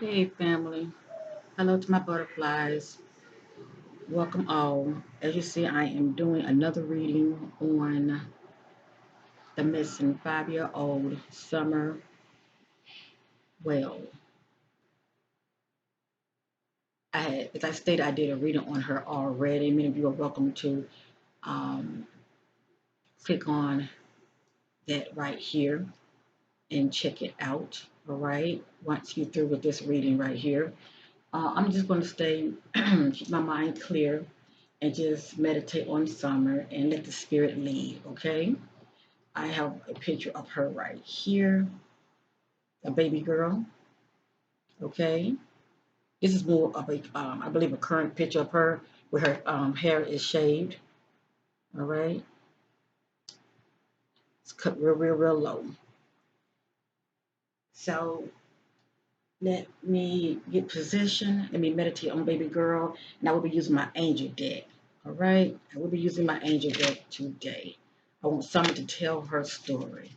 Hey family, hello to my butterflies. Welcome all. As you see, I am doing another reading on the missing 5-year-old Summer Well. As I stated, I did a reading on her already. Many of you are welcome to um, click on that right here and check it out. All right, once you're through with this reading right here, I'm just going to stay, keep my mind clear, and just meditate on summer and let the spirit lead. Okay. I have a picture of her right here, a baby girl. Okay, this is more of a, I believe, a current picture of her where her hair is shaved. All right, it's cut real, real, real low. So let me get position. Let me meditate on baby girl, and I will be using my angel deck. All right, I will be using my angel deck today. I want Summer to tell her story.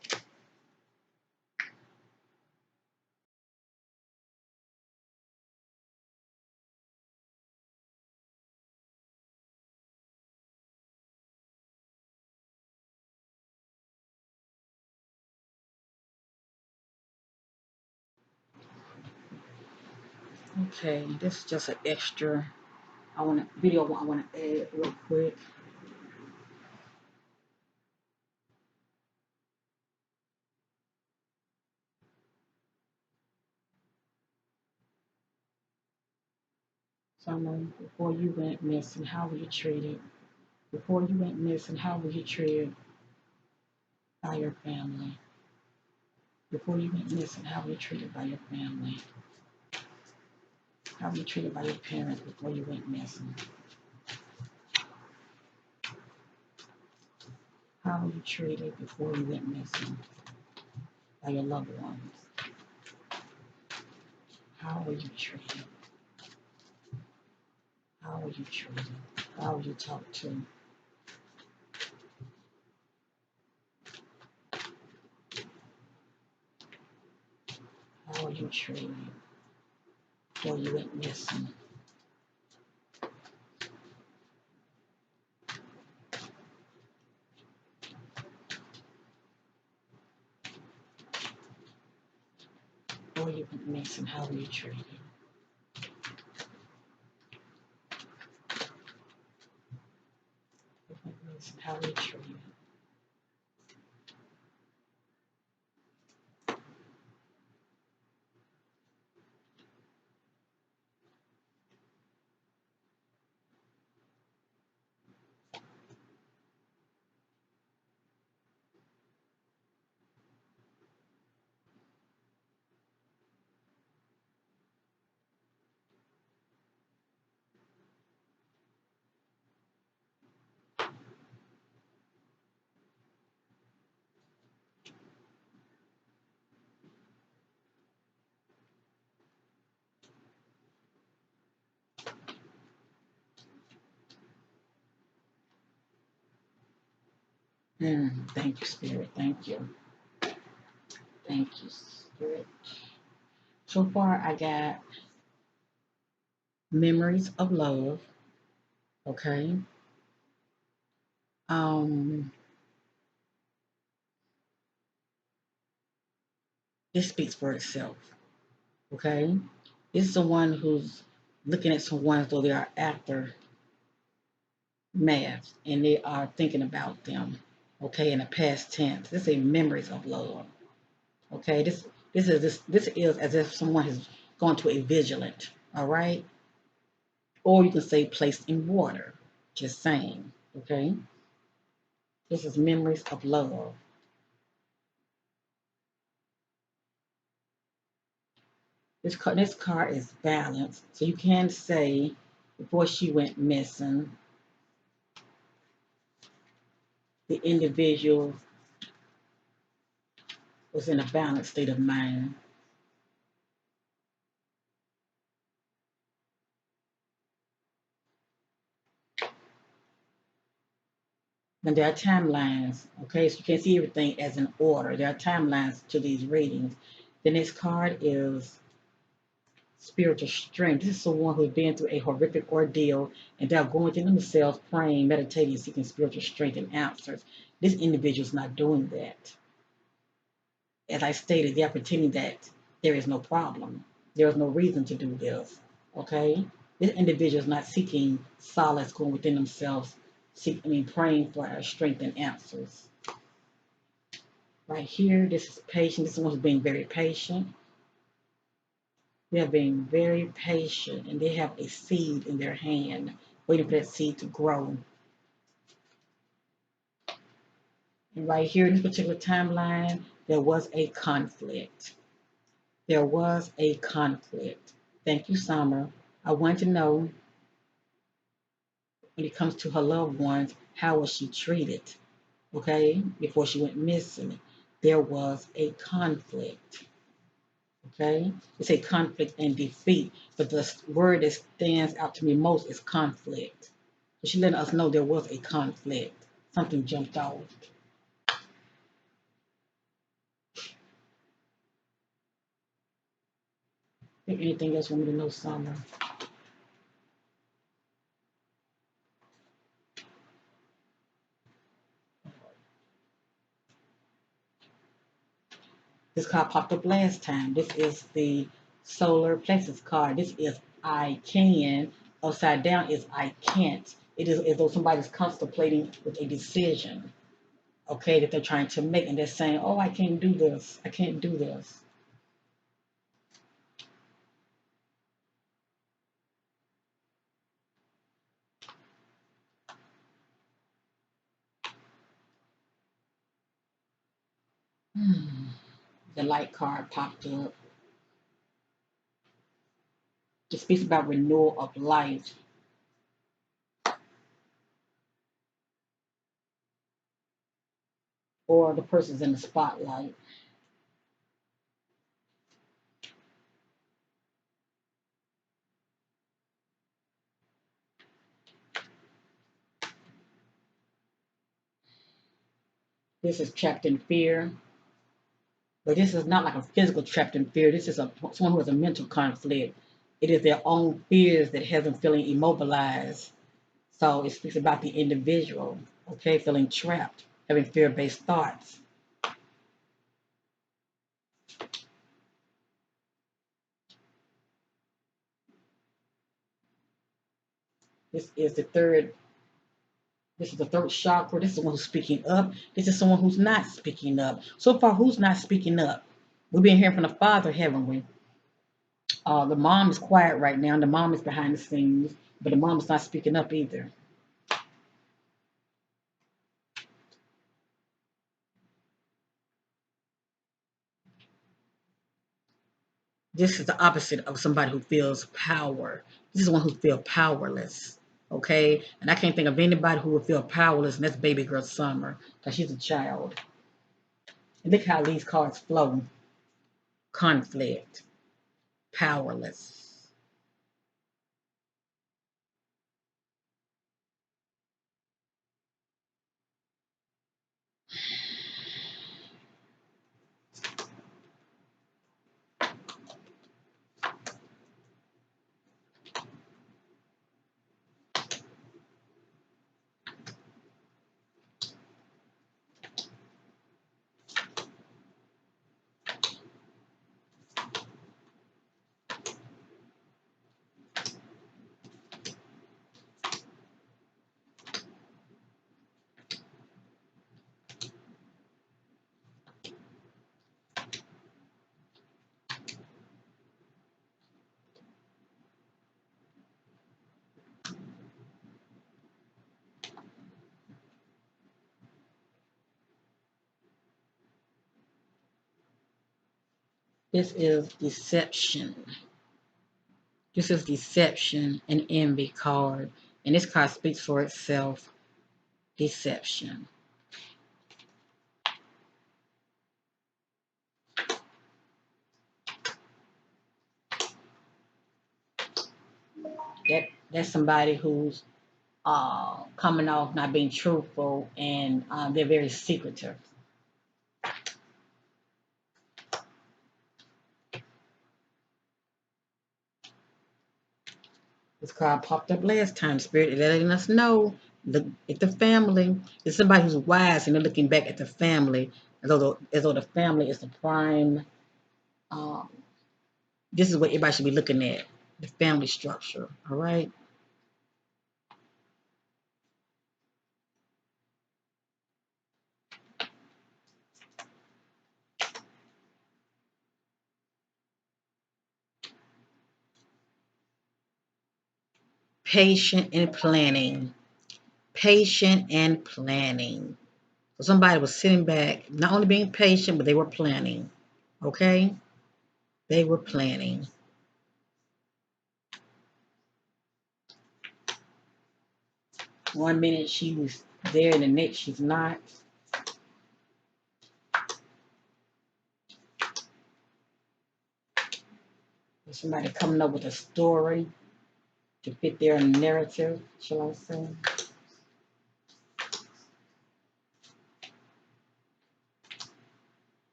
Okay, this is just an extra. I want to video. I want to add real quick. Someone, before you went missing, how were you treated? Before you went missing, how were you treated by your family? Before you went missing, how were you treated by your family? How were you treated by your parents before you went missing? How were you treated before you went missing by your loved ones? How were you treated? How were you treated? How were you talked to? How were you treated before you went missing? Before you went missing, how were you treated? Before you went missing, how were you treated? Thank you, Spirit. Thank you. Thank you, Spirit. So far, I got memories of love. Okay. Um, this speaks for itself. Okay. This is the one who's looking at someone as though they are after math and they are thinking about them. Okay, in the past tense. This is memories of love. Okay. This is as if someone has gone to a vigilant. All right. Or you can say placed in water. Just saying. Okay. This is memories of love. This card is balanced, so you can say before she went missing, the individual was in a balanced state of mind. And there are timelines, okay? So you can see everything as an order. There are timelines to these readings. The next card is spiritual strength. This is someone who's been through a horrific ordeal and they're going within themselves, praying, meditating, seeking spiritual strength and answers. This individual is not doing that. As I stated, they're pretending that there is no problem. There is no reason to do this. Okay? This individual is not seeking solace, going within themselves, praying for strength and answers. Right here, this is patient. This one's being very patient. They are being very patient and they have a seed in their hand, waiting for that seed to grow. And right here in this particular timeline, there was a conflict. There was a conflict. Thank you, Summer. I want to know, when it comes to her loved ones, how was she treated? Okay, before she went missing, there was a conflict. Okay, it's a conflict and defeat, but the word that stands out to me most is conflict. So she letting us know there was a conflict. Something jumped off. Anything else you want me to know, Summer? This card popped up last time. This is the solar plexus card. This is I can. Upside down is I can't. It is as though somebody's contemplating with a decision, okay, that they're trying to make, and they're saying, oh, I can't do this. I can't do this. The light card popped up. It speaks about renewal of life. Or the person's in the spotlight. This is trapped in fear. But this is not like a physical trapped in fear. This is someone who has a mental conflict. It is their own fears that has them feeling immobilized. So it speaks about the individual, okay, feeling trapped, having fear-based thoughts. This is the third. This is the third chakra. This is someone who's speaking up. This is someone who's not speaking up. So far, who's not speaking up? We've been hearing from the father, haven't we? The mom is quiet right now. The mom is behind the scenes, but the mom is not speaking up either. This is the opposite of somebody who feels power. This is one who feels powerless. Okay? And I can't think of anybody who would feel powerless, and that's baby girl Summer, because she's a child. And look how these cards flow. Conflict. Powerless. This is deception. This is deception and envy card. And this card speaks for itself. Deception. That's somebody who's coming off not being truthful, and they're very secretive. This card popped up last time, Spirit, letting us know. Look at the family. It's somebody who's wise and they're looking back at the family as though the family is the prime. Um, this is what everybody should be looking at, the family structure. All right. Patient and planning. Patient and planning. So somebody was sitting back, not only being patient, but they were planning. Okay? They were planning. One minute she was there, and the next she's not. There's somebody coming up with a story to fit their narrative, shall I say.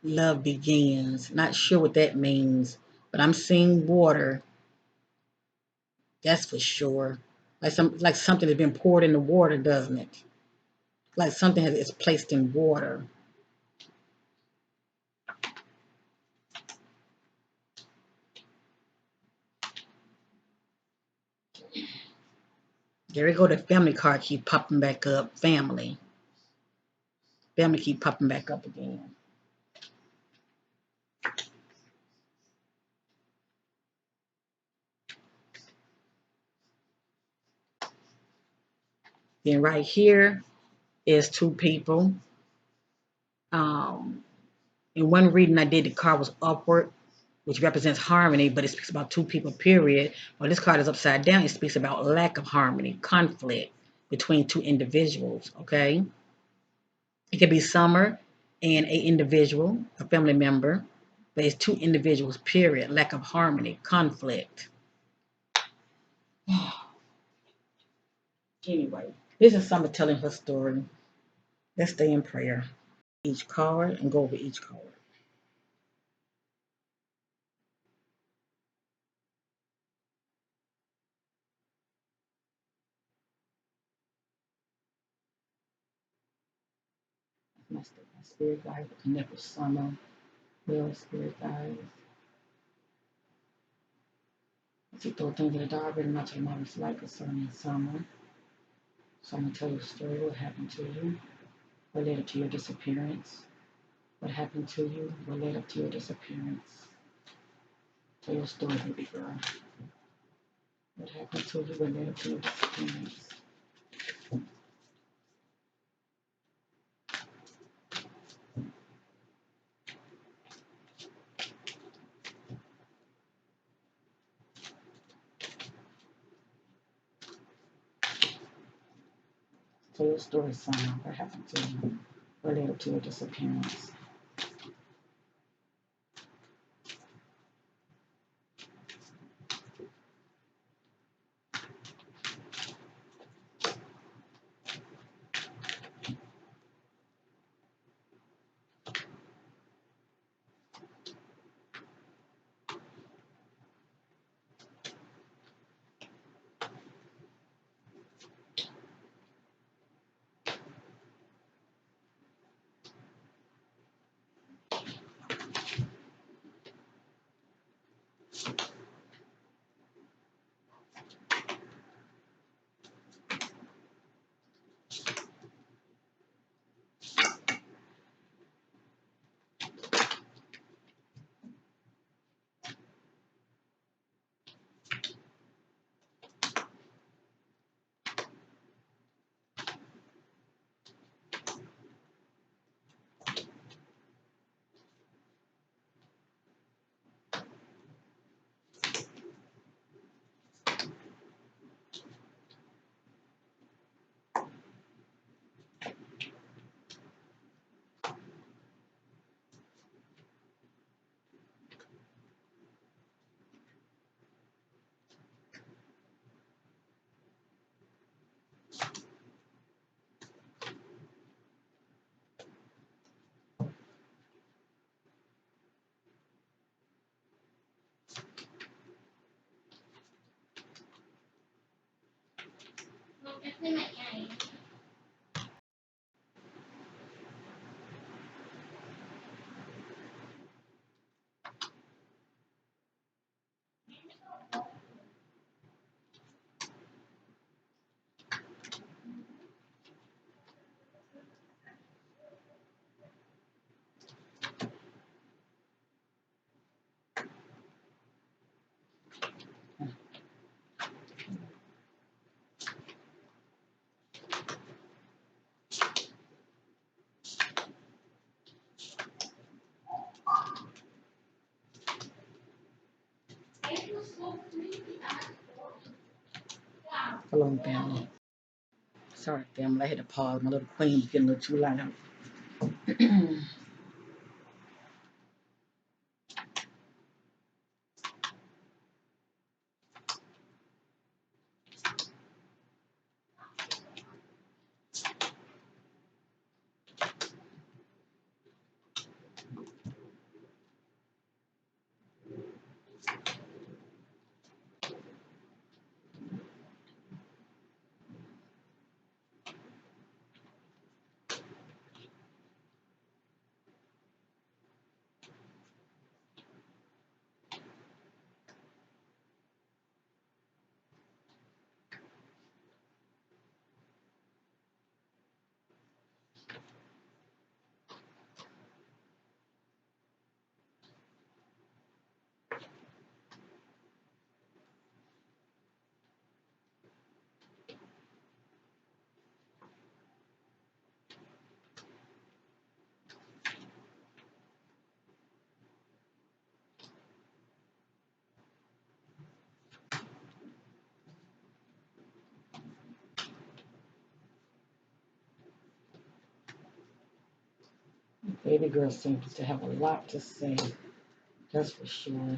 Love begins. Not sure what that means, but I'm seeing water. That's for sure. Like something has been poured in the water, doesn't it? Like something is placed in water. There we go. The family card keep popping back up. Family. Family keep popping back up again. Then right here is two people. Um, in one reading I did, the card was upward, which represents harmony, but it speaks about two people, period. While this card is upside down, it speaks about lack of harmony, conflict between two individuals, okay? It could be Summer and a individual, a family member, but it's two individuals, period. Lack of harmony, conflict. Anyway, this is Summer telling her story. Let's stay in prayer. Each card and go over each card. My spirit guide will connect with Summer. Will spirit guides. As you throw things in the dark, very much of mom's life concerning Summer. Summer, tell your story. What happened to you related to your disappearance? What happened to you related to your disappearance? Tell your story, baby girl. What happened to you related to your disappearance? Tell your story, Summer. What happened to you related to your disappearance? Hello, family. Sorry, family. I had to pause. My little queen was getting a little too loud. Baby girl seems to have a lot to say. That's for sure.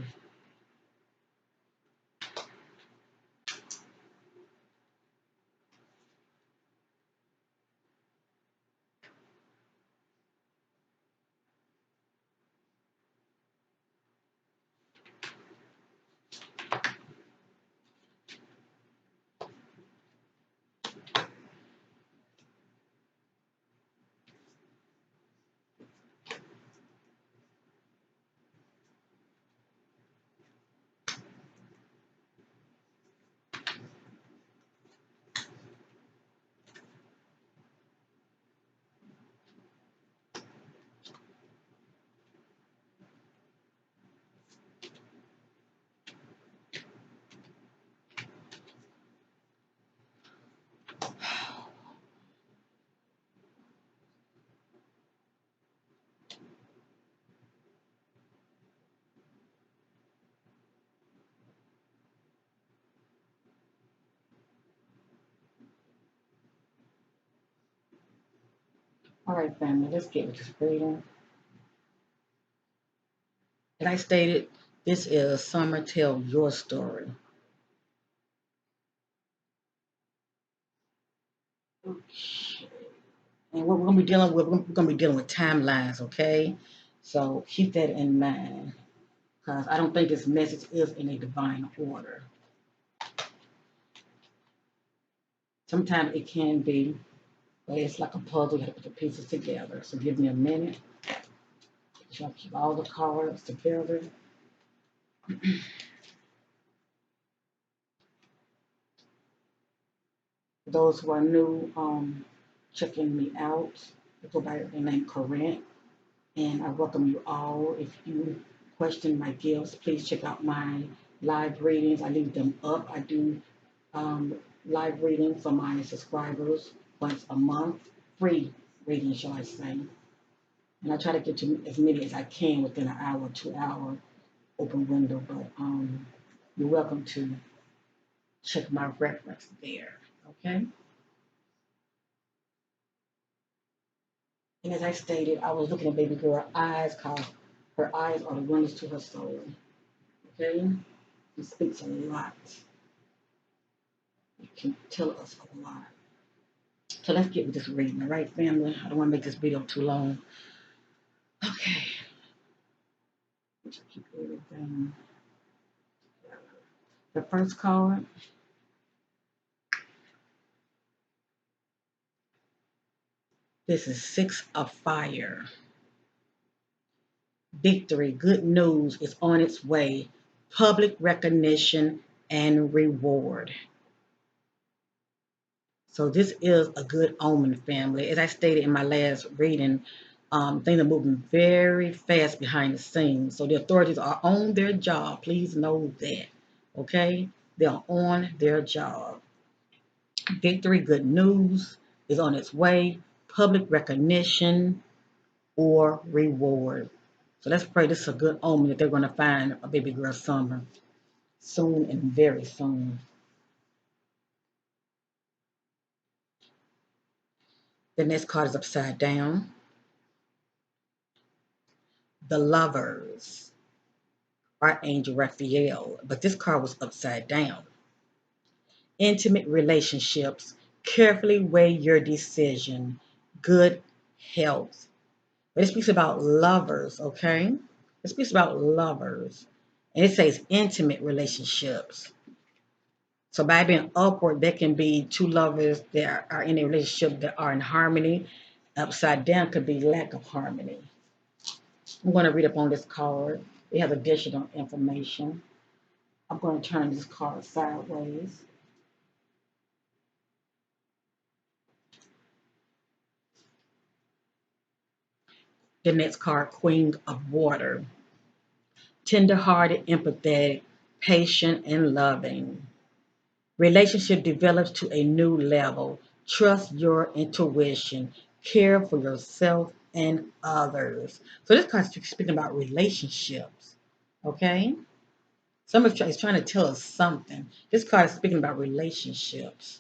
All right, family, let's get with this reading. And I stated, this is Summer Tell Your Story. Okay. And what we're gonna be dealing with, we're gonna be dealing with timelines, okay? So keep that in mind, because I don't think this message is in a divine order. Sometimes it can be, but it's like a puzzle. You have to put the pieces together. So give me a minute. Try to keep all the cards together. For those who are new, checking me out, I go by the name Corinth, and I welcome you all. If you question my gifts, please check out my live readings. I leave them up. I do live readings for my subscribers once a month, free reading, shall I say. And I try to get to as many as I can within an hour, 2 hour open window, but you're welcome to check my reference there, okay? And as I stated, I was looking at baby girl's eyes because her eyes are the windows to her soul, okay? It speaks a lot. It can tell us a lot. So let's get with this reading, all right, family? I don't want to make this video too long. Okay. Let's keep everything. The first card, This is Six of Fire. Victory, good news is on its way. Public recognition and reward. So this is a good omen, family. As I stated in my last reading, things are moving very fast behind the scenes. So the authorities are on their job. Please know that. Okay? They are on their job. Victory, good news is on its way. Public recognition or reward. So let's pray this is a good omen that they're going to find a baby girl Summer soon and very soon. The next card is upside down. The Lovers, Archangel Raphael, but this card was upside down. Intimate relationships, carefully weigh your decision. Good health. But it speaks about lovers, okay? It speaks about lovers. And it says intimate relationships. So by being upward, there can be two lovers that are in a relationship that are in harmony. Upside down could be lack of harmony. I'm going to read up on this card. It has additional information. I'm going to turn this card sideways. The next card, Queen of Water. Tender-hearted, empathetic, patient, and loving. Relationship develops to a new level. Trust your intuition. Care for yourself and others. So this card is speaking about relationships. Okay? Somebody is trying to tell us something. This card is speaking about relationships.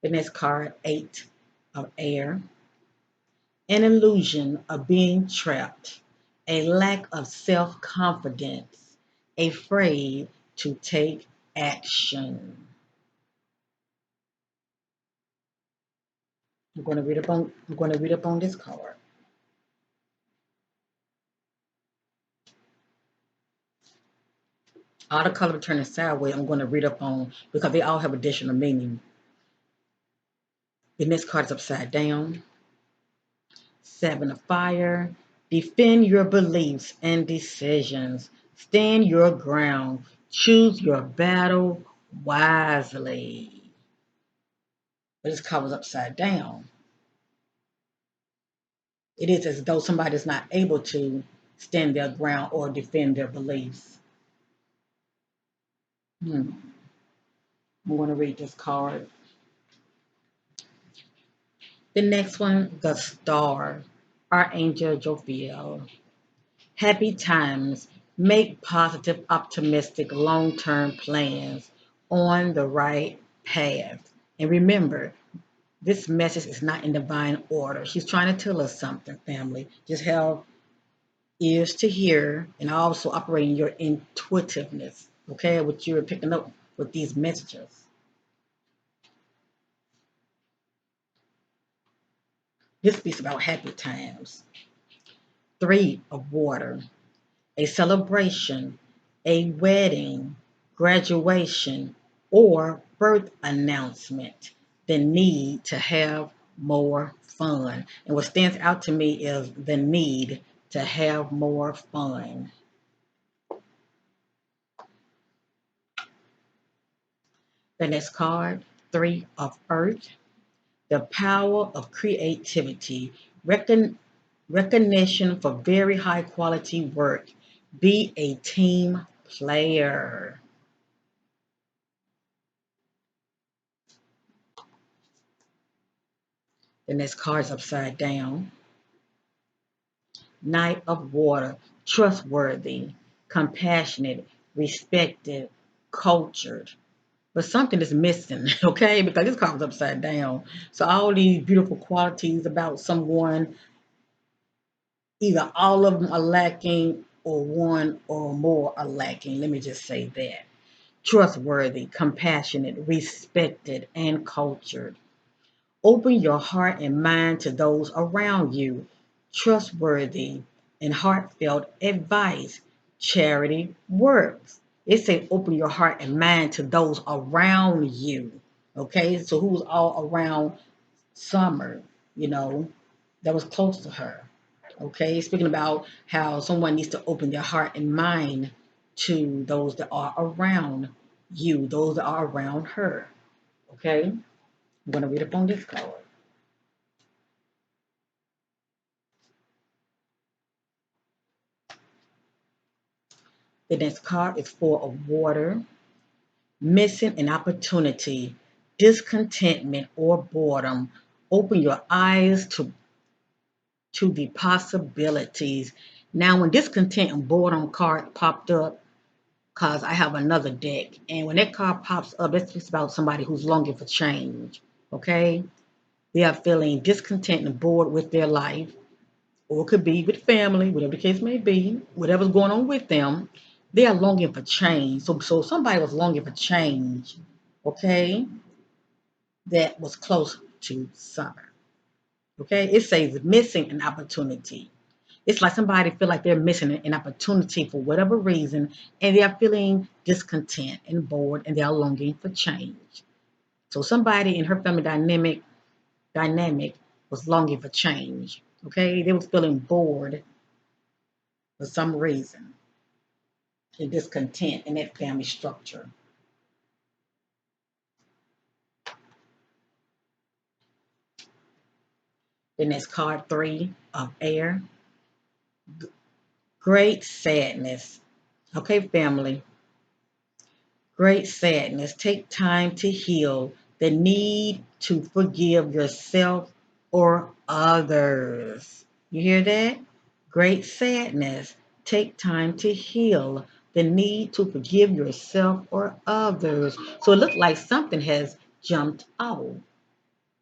The next card, Eight of Air. An illusion of being trapped. A lack of self-confidence. Afraid to take action. I'm going to read up on this card. All the color turning sideways, I'm going to read up on because they all have additional meaning. The next card is upside down. Seven of Fire. Defend your beliefs and decisions. Stand your ground. Choose your battle wisely. But this card was upside down. It is as though somebody is not able to stand their ground or defend their beliefs. I'm going to read this card. The next one, the Star, Archangel Jophiel. Happy times. Make positive, optimistic, long-term plans on the right path. And remember, this message is not in divine order. She's trying to tell us something, family. Just have ears to hear and also operating your intuitiveness, okay, what you're picking up with these messages. This speaks about happy times. Three of Water, a celebration, a wedding, graduation, or birth announcement. The need to have more fun. And what stands out to me is the need to have more fun. The next card, Three of Earth, the power of creativity, recognition for very high quality work. Be a team player. The next card is upside down. Knight of Water, trustworthy, compassionate, respected, cultured. But something is missing, okay? Because this card was upside down. So all these beautiful qualities about someone, either all of them are lacking or one or more are lacking. Let me just say that. Trustworthy, compassionate, respected, and cultured. Open your heart and mind to those around you. Trustworthy and heartfelt advice. Charity works. It says open your heart and mind to those around you. Okay, so who was all around Summer, you know, that was close to her. Okay, speaking about how someone needs to open their heart and mind to those that are around you, those that are around her. Okay, I'm going to read up on this card. The next card is Four of Water, missing an opportunity, discontentment, or boredom. Open your eyes to the possibilities. Now, when discontent and boredom card popped up, because I have another deck, and when that card pops up, it's just about somebody who's longing for change. Okay, they are feeling discontent and bored with their life, or it could be with family, whatever the case may be, whatever's going on with them. They are longing for change. So somebody was longing for change. Okay, that was close to Summer. Okay, it says missing an opportunity. It's like somebody feel like they're missing an opportunity for whatever reason, and they are feeling discontent and bored, and they are longing for change. So somebody in her family dynamic was longing for change. Okay, they was feeling bored for some reason and discontent in that family structure. Then there's card 3 of air, great sadness. Okay, family, great sadness. Take time to heal the need to forgive yourself or others. You hear that? Great sadness. Take time to heal the need to forgive yourself or others. So it looks like something has jumped off.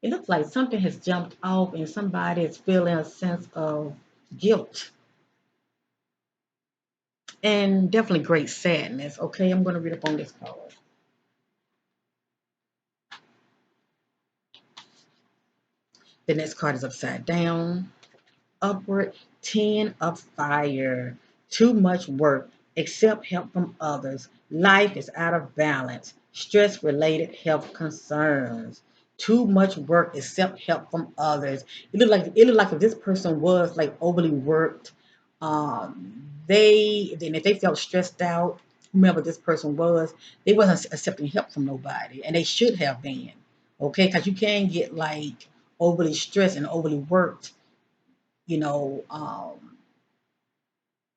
It looks like something has jumped off and somebody is feeling a sense of guilt and definitely great sadness. Okay, I'm going to read up on this card. The next card is upside down. Upward, 10 of fire. Too much work. Accept help from others. Life is out of balance. Stress related health concerns. Too much work. Accept help from others. It looked like if this person was like overly worked, they then if they felt stressed out, whomever this person was, they wasn't accepting help from nobody, and they should have been. Okay, because you can get like overly stressed and overly worked, you know,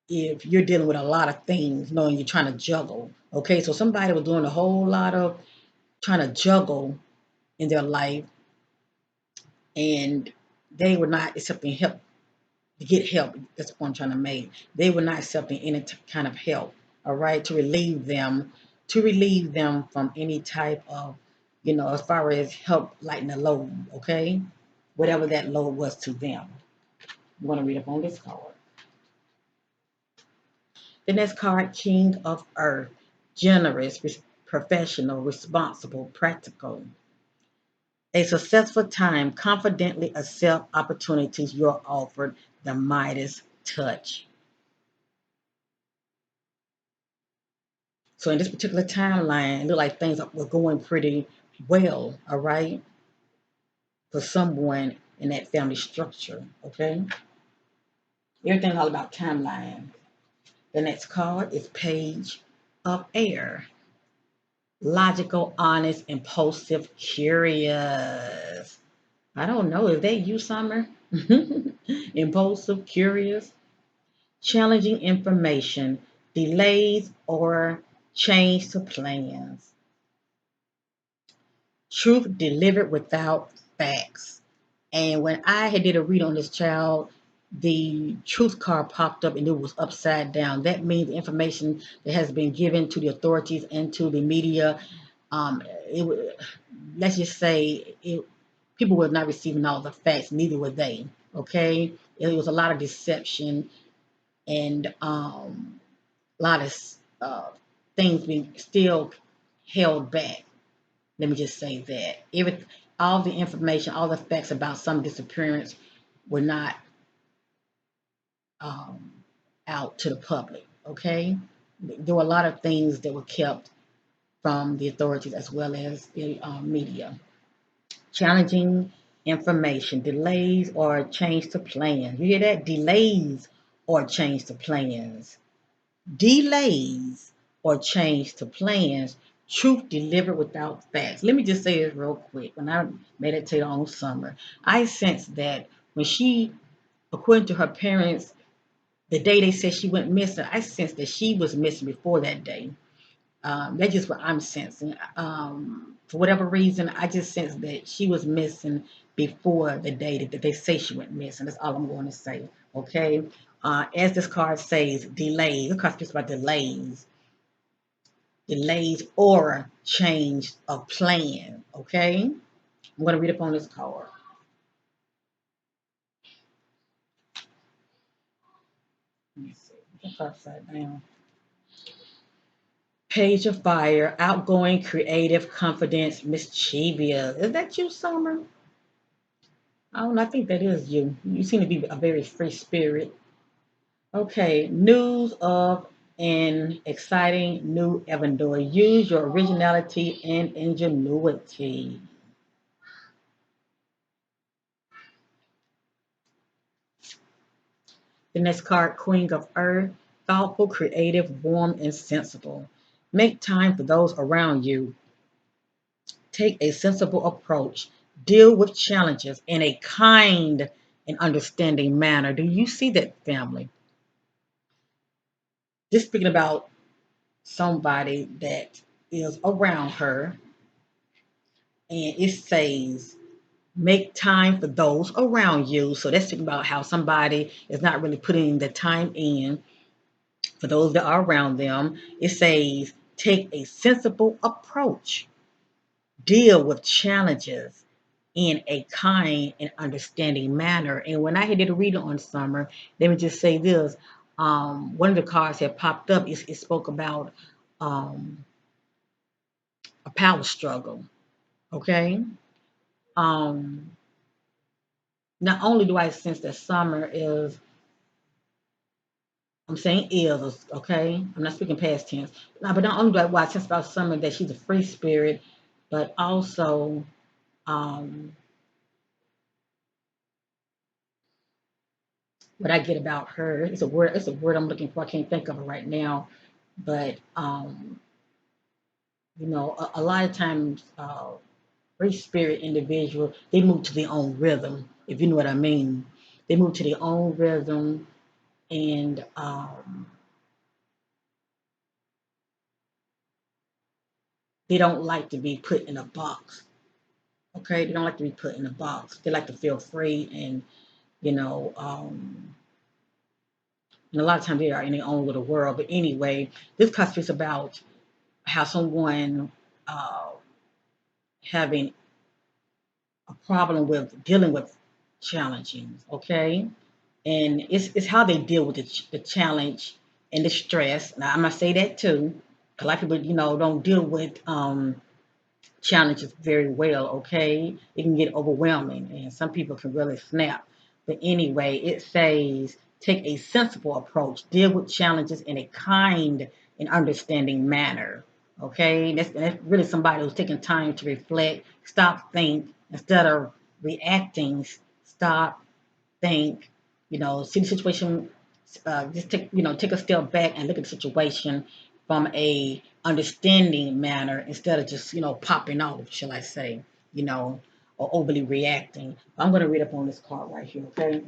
if you're dealing with a lot of things, knowing you're trying to juggle. Okay, so somebody was doing a whole lot of trying to juggle in their life, and they were not accepting help to get help. That's the point I'm trying to make. They were not accepting any kind of help. All right, to relieve them from any type of, as far as help lighten the load. Okay, whatever that load was to them. I'm going to read up on this card. The next card, King of Earth, generous, professional, responsible, practical. A successful time, confidently accept opportunities you're offered, the Midas touch. So in this particular timeline, it looked like things were going pretty well, all right, for someone in that family structure, okay? Everything's all about timeline. The next card is Page of Air. Logical, honest, impulsive, curious. I don't know. Is that you, Summer? Impulsive, curious, challenging information, delays or change to plans. Truth delivered without facts. And when I had did a read on this child, the truth card popped up and it was upside down. That means the information that has been given to the authorities and to the media, it let's just say people were not receiving all the facts, neither were they. Okay, it was a lot of deception and a lot of things being still held back. Let me just say that all the information, all the facts about some disappearance were not um, out to the public. Okay, There were a lot of things that were kept from the authorities as well as the media. Challenging information, delays or change to plans. You hear that? Delays or change to plans. Delays or change to plans. Truth delivered without facts. Let me just say this real quick. When I meditate on Summer, I sense that when she, according to her parents, the day they said she went missing, I sensed that she was missing before that day. That's just what I'm sensing. For whatever reason, I just sense that she was missing before the day that they say she went missing. That's all I'm going to say. Okay. As this card says, delays. This card speaks about delays or change of plan. Okay. I'm going to read up on this card. Let me see. It's upside down. Page of Fire, outgoing, creative, confidence, mischievous. Is that you, Summer? I don't know, I think that is you. You seem to be a very free spirit. Okay, news of an exciting new avenue. Use your originality and ingenuity. The next card, Queen of Earth, thoughtful, creative, warm, and sensible. Make time for those around you. Take a sensible approach. Deal with challenges in a kind and understanding manner. Do you see that, family? Just speaking about somebody that is around her, and it says make time for those around you. So that's talking about how somebody is not really putting the time in for those that are around them. It says take a sensible approach, deal with challenges in a kind and understanding manner. And when I did a reading on Summer, let me just say this. One of the cards that popped up, it spoke about um, a power struggle. Okay. Um, Not only do I sense that Summer is, I'm saying is, okay? I'm not speaking past tense. No, but not only do I sense about Summer that she's a free spirit, but also um, what I get about her, it's a word I'm looking for. I can't think of it right now. But a lot of times free spirit individuals, they move to their own rhythm, if you know what I mean. They move to their own rhythm and they don't like to be put in a box. Okay, they don't like to be put in a box. They like to feel free, and you know, um, and a lot of times they are in their own little world. But anyway, this concept is about how someone uh, having a problem with dealing with challenging. Okay, and it's how they deal with the challenge and the stress. Now, I must say that too. A lot of people, don't deal with challenges very well, okay? It can get overwhelming and some people can really snap. But anyway, it says take a sensible approach, deal with challenges in a kind and understanding manner. Okay, that's really somebody who's taking time to reflect, stop, think, instead of reacting, stop, think, see the situation, just take a step back and look at the situation from a understanding manner instead of just, popping off, shall I say, you know, or overly reacting. I'm going to read up on this card right here, okay?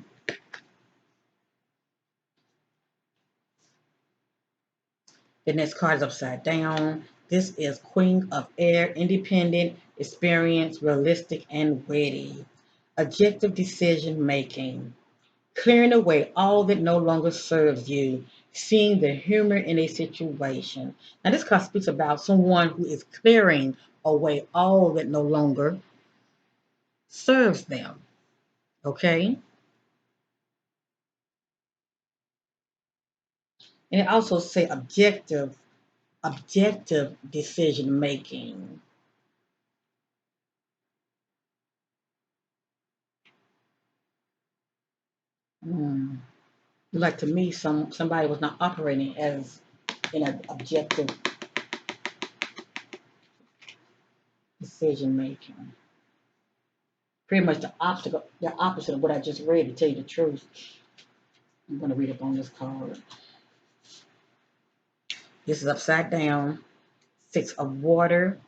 The next card is upside down. This is Queen of Air, independent, experienced, realistic, and witty. Objective decision making. Clearing away all that no longer serves you, seeing the humor in a situation. Now, this card speaks about someone who is clearing away all that no longer serves them. Okay? And it also say objective decision making. Hmm. Like to me, somebody was not operating as in an objective decision making. Pretty much the opposite of what I just read, to tell you the truth. I'm going to read up on this card. This is upside down. Six of water.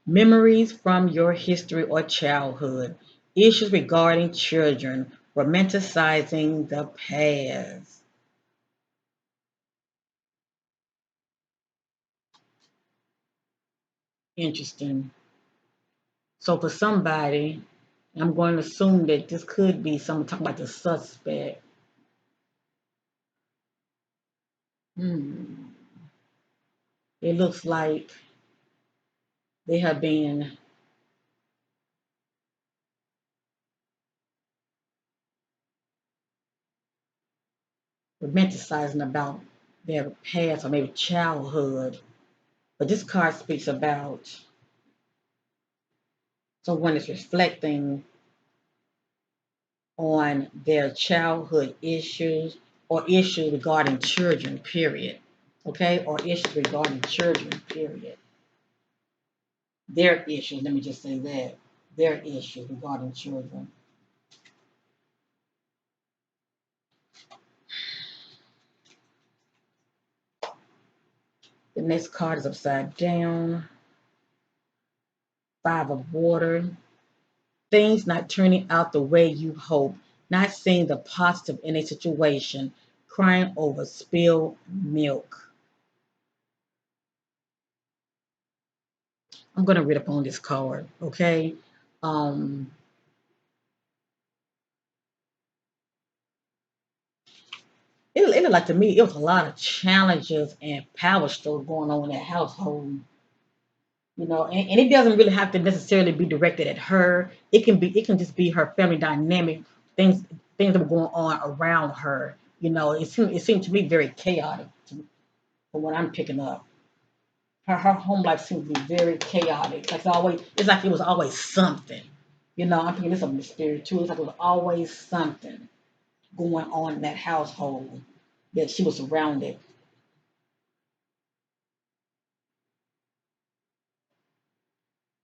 Memories from your history or childhood. Issues regarding children. Romanticizing the past. Interesting. So for somebody, I'm going to assume that this could be someone talking about the suspect. Hmm. It looks like they have been romanticizing about their past or maybe childhood. But this card speaks about someone that's reflecting on their childhood issues or issues regarding children, period. Okay? Or issues regarding children, period. Their issues, let me just say that. Their issues regarding children. The next card is upside down. Five of water. Things not turning out the way you hope. Not seeing the positive in a situation. Crying over spilled milk. I'm going to read up on this card, okay? Um, it looked like to me it was a lot of challenges and power struggle going on in that household. And it doesn't really have to necessarily be directed at her. It can just be her family dynamic, things things that were going on around her. It seemed to me very chaotic from what I'm picking up. Her home life seems to be very chaotic. It's like it was always something. I'm picking this up in the spirit too. It's like it was always something going on in that household that she was surrounded.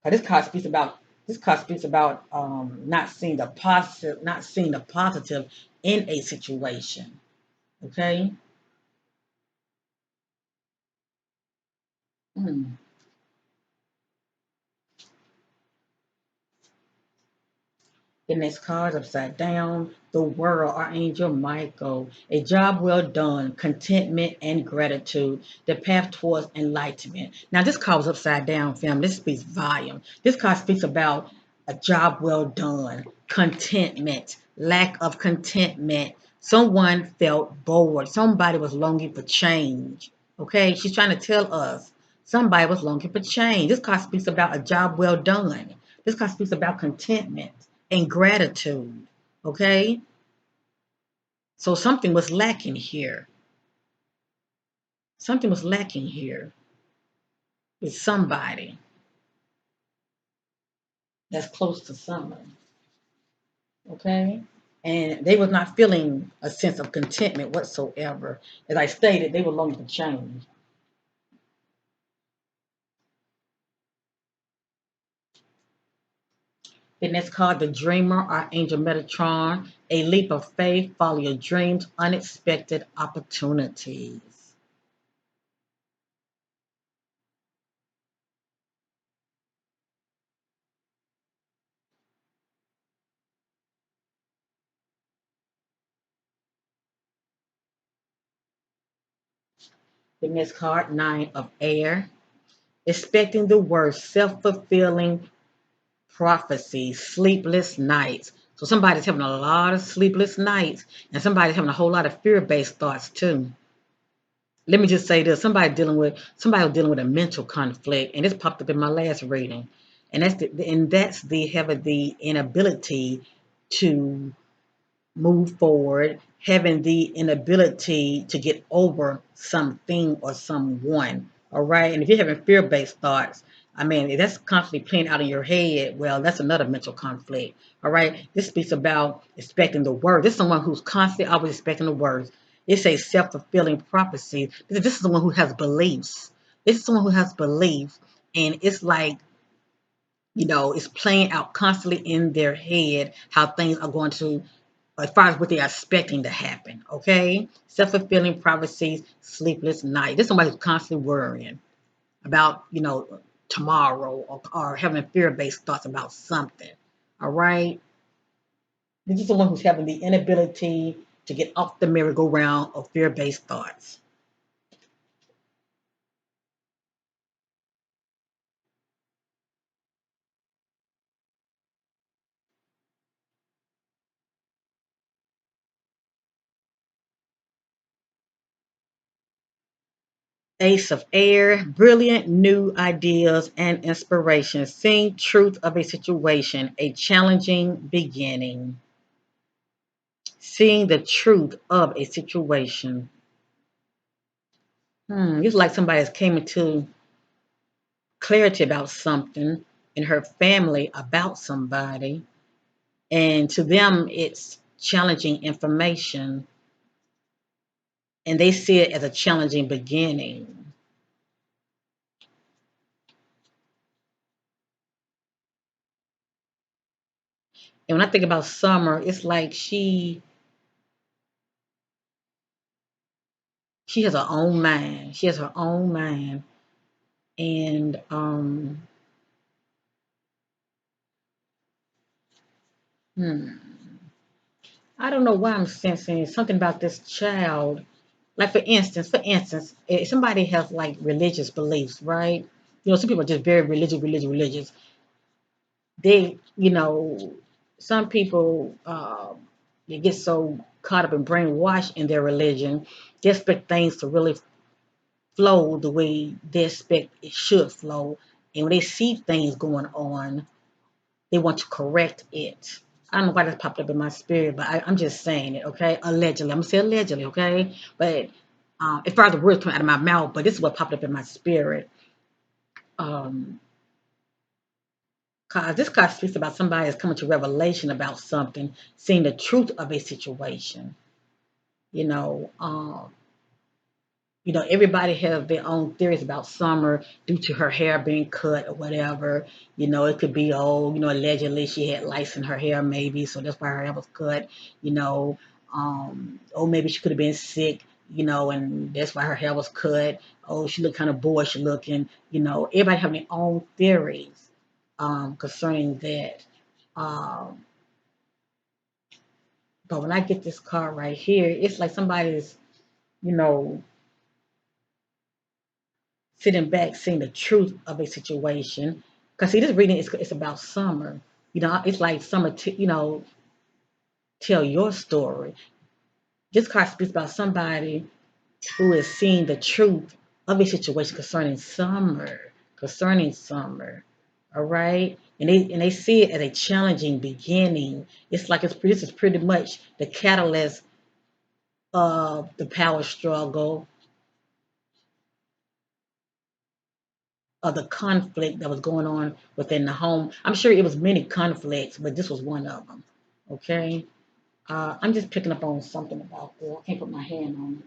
This card speaks about not seeing the positive in a situation. Okay. Hmm. The next card upside down. The world, Archangel Michael. A job well done, contentment and gratitude. The path towards enlightenment. Now this card was upside down, fam. This speaks volume. This card speaks about a job well done, contentment, lack of contentment. Someone felt bored. Somebody was longing for change. Okay, she's trying to tell us somebody was longing for change. This card speaks about a job well done. This card speaks about contentment and gratitude. Okay? So something was lacking here. Something was lacking here with somebody that's close to someone. Okay? And they was not feeling a sense of contentment whatsoever. As I stated, they were longing for change. Then that's called the dreamer or angel Metatron. A leap of faith, follow your dreams, unexpected opportunities. The next card, nine of air. Expecting the worst, self-fulfilling prophecy, sleepless nights. So somebody's having a lot of sleepless nights, and somebody's having a whole lot of fear-based thoughts too. Let me just say this: somebody was dealing with a mental conflict, and this popped up in my last reading, and that's the having the inability to move forward, having the inability to get over something or someone. All right. And if you're having fear based thoughts, I mean, if that's constantly playing out in your head, well, that's another mental conflict. All right. This speaks about expecting the worst. This is someone who's constantly always expecting the worst. It's a self-fulfilling prophecy because this is someone who has beliefs. This is someone who has beliefs, and it's like, it's playing out constantly in their head how things are going to, as far as what they are expecting to happen. Okay, self-fulfilling prophecies, sleepless night. This is somebody who's constantly worrying about, tomorrow, or having fear-based thoughts about something. All right. This is someone who's having the inability to get off the merry-go-round of fear-based thoughts. Ace of Air, brilliant new ideas and inspiration. Seeing truth of a situation, a challenging beginning. Seeing the truth of a situation. It's like somebody has came into clarity about something in her family about somebody, and to them it's challenging information, and they see it as a challenging beginning. And when I think about Summer, it's like she has her own mind. She has her own mind, and hmm, I don't know why I'm sensing something about this child. Like for instance, if somebody has like religious beliefs, right? Some people are just very religious. They, some people, they get so caught up and brainwashed in their religion, they expect things to really flow the way they expect it should flow. And when they see things going on, they want to correct it. I don't know why that popped up in my spirit, but I'm just saying it, okay? Allegedly. I'm going to say allegedly, okay? But as far as the words coming out of my mouth, but this is what popped up in my spirit. Um, Cause this card speaks about somebody that's coming to revelation about something, seeing the truth of a situation. You know, um, everybody has their own theories about Summer due to her hair being cut or whatever. It could be, oh, allegedly she had lice in her hair, maybe, so that's why her hair was cut. You know, or maybe she could have been sick, and that's why her hair was cut. Oh, she looked kind of boyish looking. Everybody have their own theories concerning that. Um, but when I get this card right here, it's like somebody's, you know, sitting back, seeing the truth of a situation. Because see, this reading is it's about Summer. It's like Summer, tell your story. This card speaks about somebody who is seeing the truth of a situation concerning Summer. All right, and they see it as a challenging beginning. It's like this is pretty much the catalyst of the power struggle, of the conflict that was going on within the home. I'm sure it was many conflicts, but this was one of them. Okay, I'm just picking up on something about this. I can't put my hand on it.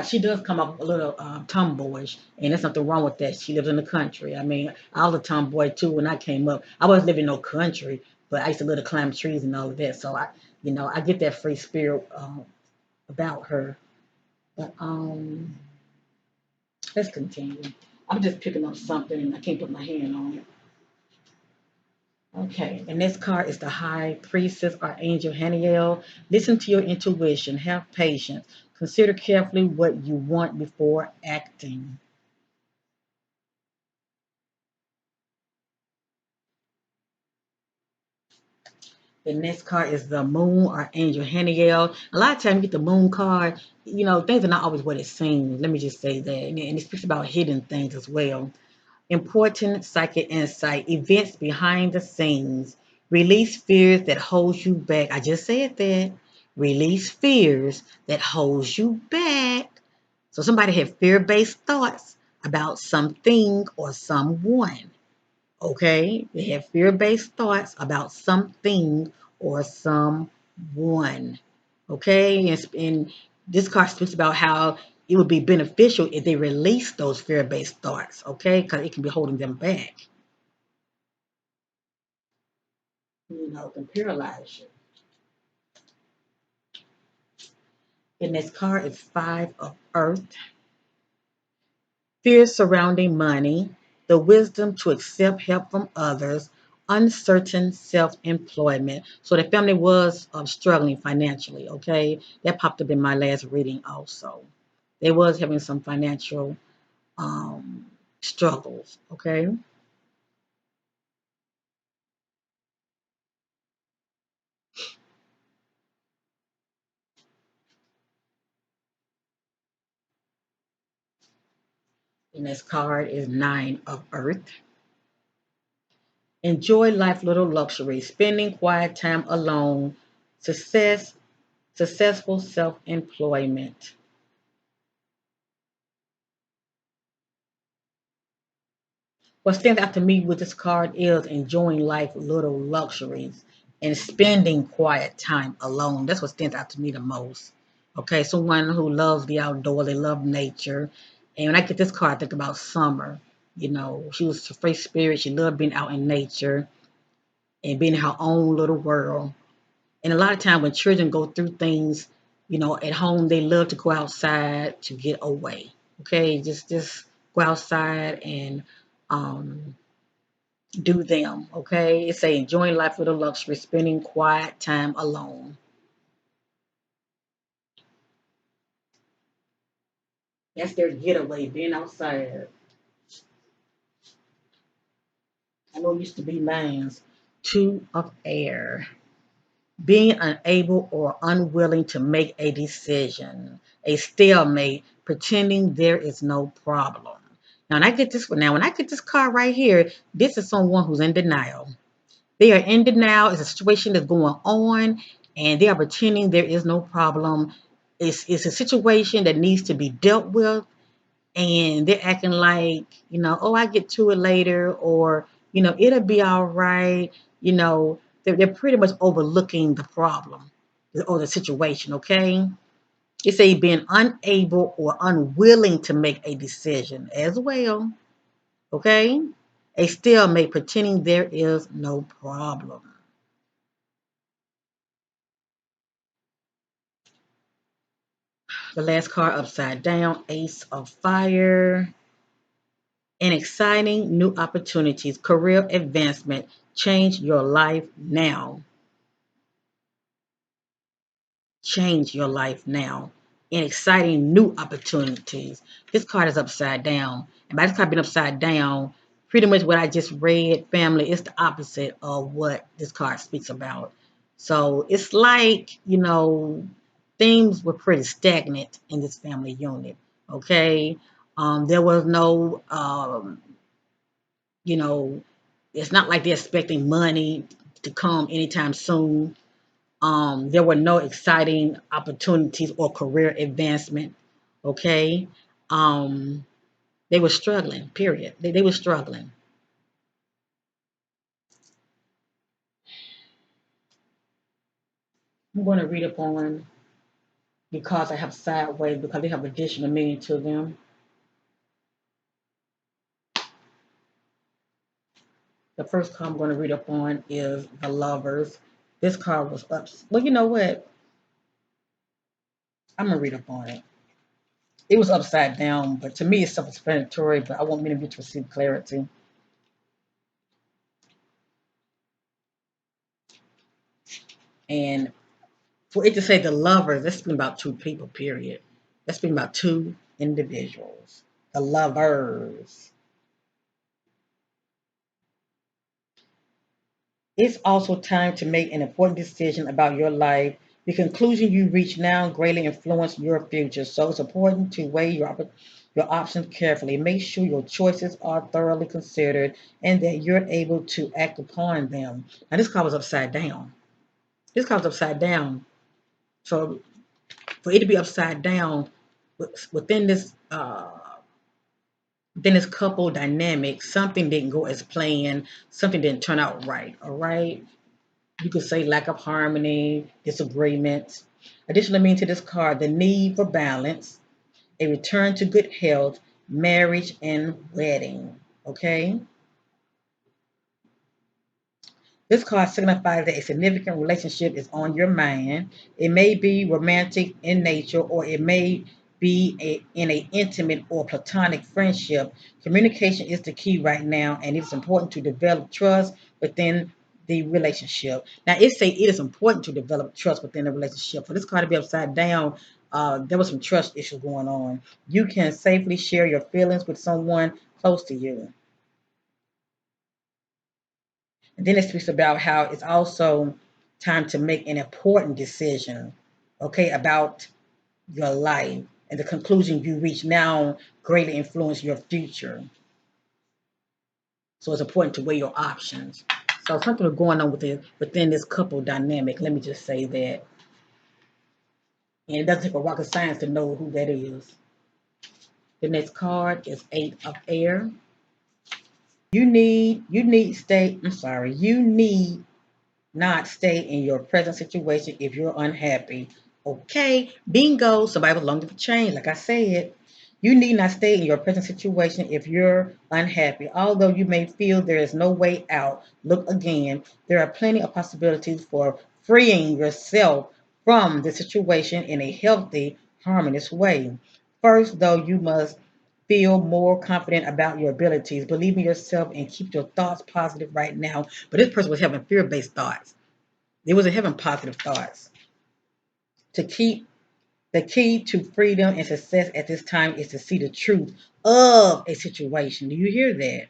She does come up a little tomboyish, and there's nothing wrong with that. She lives in the country. I mean, I was a tomboy too when I came up. I wasn't living in no country, but I used to live to climb trees and all of that. So I get that free spirit about her. But let's continue. I'm just picking up something, and I can't put my hand on it. Okay, and this card is the High Priestess or Angel Haniel. Listen to your intuition. Have patience. Consider carefully what you want before acting. The next card is the Moon or Angel Haniel. A lot of times you get the Moon card, things are not always what it seems. Let me just say that. And it speaks about hidden things as well. Important psychic insight, events behind the scenes, release fears that hold you back. I just said that. Release fears that hold you back. So somebody had fear-based thoughts about something or someone. Okay? They have fear-based thoughts about something or someone. one. Okay, and this card speaks about how it would be beneficial if they release those fear-based thoughts. Okay, because it can be holding them back. It can paralyze you. And this card is Five of Earth. Fear surrounding money, the wisdom to accept help from others, uncertain self-employment. So the family was struggling financially, okay? That popped up in my last reading also. They was having some financial um, struggles, okay? And this card is Nine of Earth. Enjoy life little luxury, spending quiet time alone, successful self-employment. What stands out to me with this card is enjoying life little luxuries and spending quiet time alone. That's what stands out to me the most. Okay, someone who loves the outdoors, they love nature. And when I get this card, I think about Summer. She was a free spirit. She loved being out in nature and being in her own little world. And a lot of times when children go through things, at home, they love to go outside to get away. Okay, just go outside and um, do them. Okay, it's a enjoying life with a luxury, spending quiet time alone. That's their getaway, being outside. I know it used to be man's. Two of air, being unable or unwilling to make a decision, a stalemate, pretending there is no problem. Now, when I get this card right here, this is someone who's in denial. They are in denial. It's a situation that's going on, and they are pretending there is no problem. It's a situation that needs to be dealt with, and they're acting like, oh, I get to it later, or, it'll be all right. They're pretty much overlooking the problem or the situation, okay? It's a being unable or unwilling to make a decision as well, okay? A stalemate, pretending there is no problem. The last card upside down, Ace of Fire. And exciting new opportunities, career advancement. Change your life now. Change your life now. And exciting new opportunities. This card is upside down. And by this card being upside down, pretty much what I just read, family, is the opposite of what this card speaks about. So it's like, things were pretty stagnant in this family unit. Okay. There was no you know, it's not like they're expecting money to come anytime soon. There were no exciting opportunities or career advancement. Okay. Um, they were struggling, period. They were struggling. I'm going to read up on because I have sideways because they have additional meaning to them. The first card I'm going to read up on is the lovers. This card was up. Well, you know what? I'm going to read up on it. It was upside down, but to me it's self-explanatory, but I want many of you to receive clarity. And for it to say the lovers, that's been about two people, period. That's been about two individuals. The lovers. It's also time to make an important decision about your life. The conclusion you reach now greatly influence your future. So it's important to weigh your options carefully. Make sure your choices are thoroughly considered and that you're able to act upon them. Now this card was upside down. This card was upside down. So for it to be upside down within this couple dynamic, something didn't go as planned, something didn't turn out right. All right. You could say lack of harmony, disagreements. Additional meaning to this card, the need for balance, a return to good health, marriage, and wedding. Okay? This card signifies that a significant relationship is on your mind. It may be romantic in nature, or it may be in an intimate or platonic friendship. Communication is the key right now, and it's important to develop trust within the relationship. Now, it say it is important to develop trust within the relationship. For this card to be upside down, there was some trust issues going on. You can safely share your feelings with someone close to you. And then it speaks about how it's also time to make an important decision, okay, about your life. And the conclusion you reach now greatly influence your future. So it's important to weigh your options. So something is going on within this couple dynamic. Let me just say that. And it doesn't take a rocket science to know who that is. The next card is Eight of Air. You need not stay in your present situation if you're unhappy. Okay, bingo. Somebody was longing for change. Like I said, you need not stay in your present situation if you're unhappy. Although you may feel there is no way out, look again. There are plenty of possibilities for freeing yourself from the situation in a healthy, harmonious way. First, though, you must feel more confident about your abilities. Believe in yourself and keep your thoughts positive right now. But this person was having fear-based thoughts. They wasn't having positive thoughts. To keep the key to freedom and success at this time is to see the truth of a situation. Do you hear that?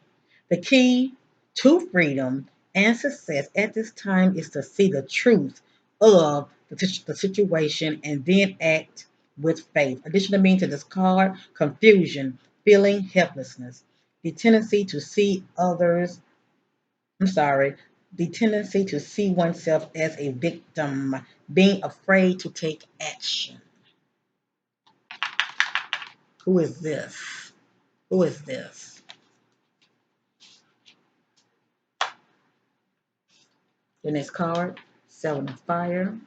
The key to freedom and success at this time is to see the truth of the situation and then act with faith. Additional meaning to this card, confusion, feeling helplessness, the tendency to see others I'm sorry, the tendency to see oneself as a victim, being afraid to take action. Who is this? Who is this? The next card, Seven of Fire.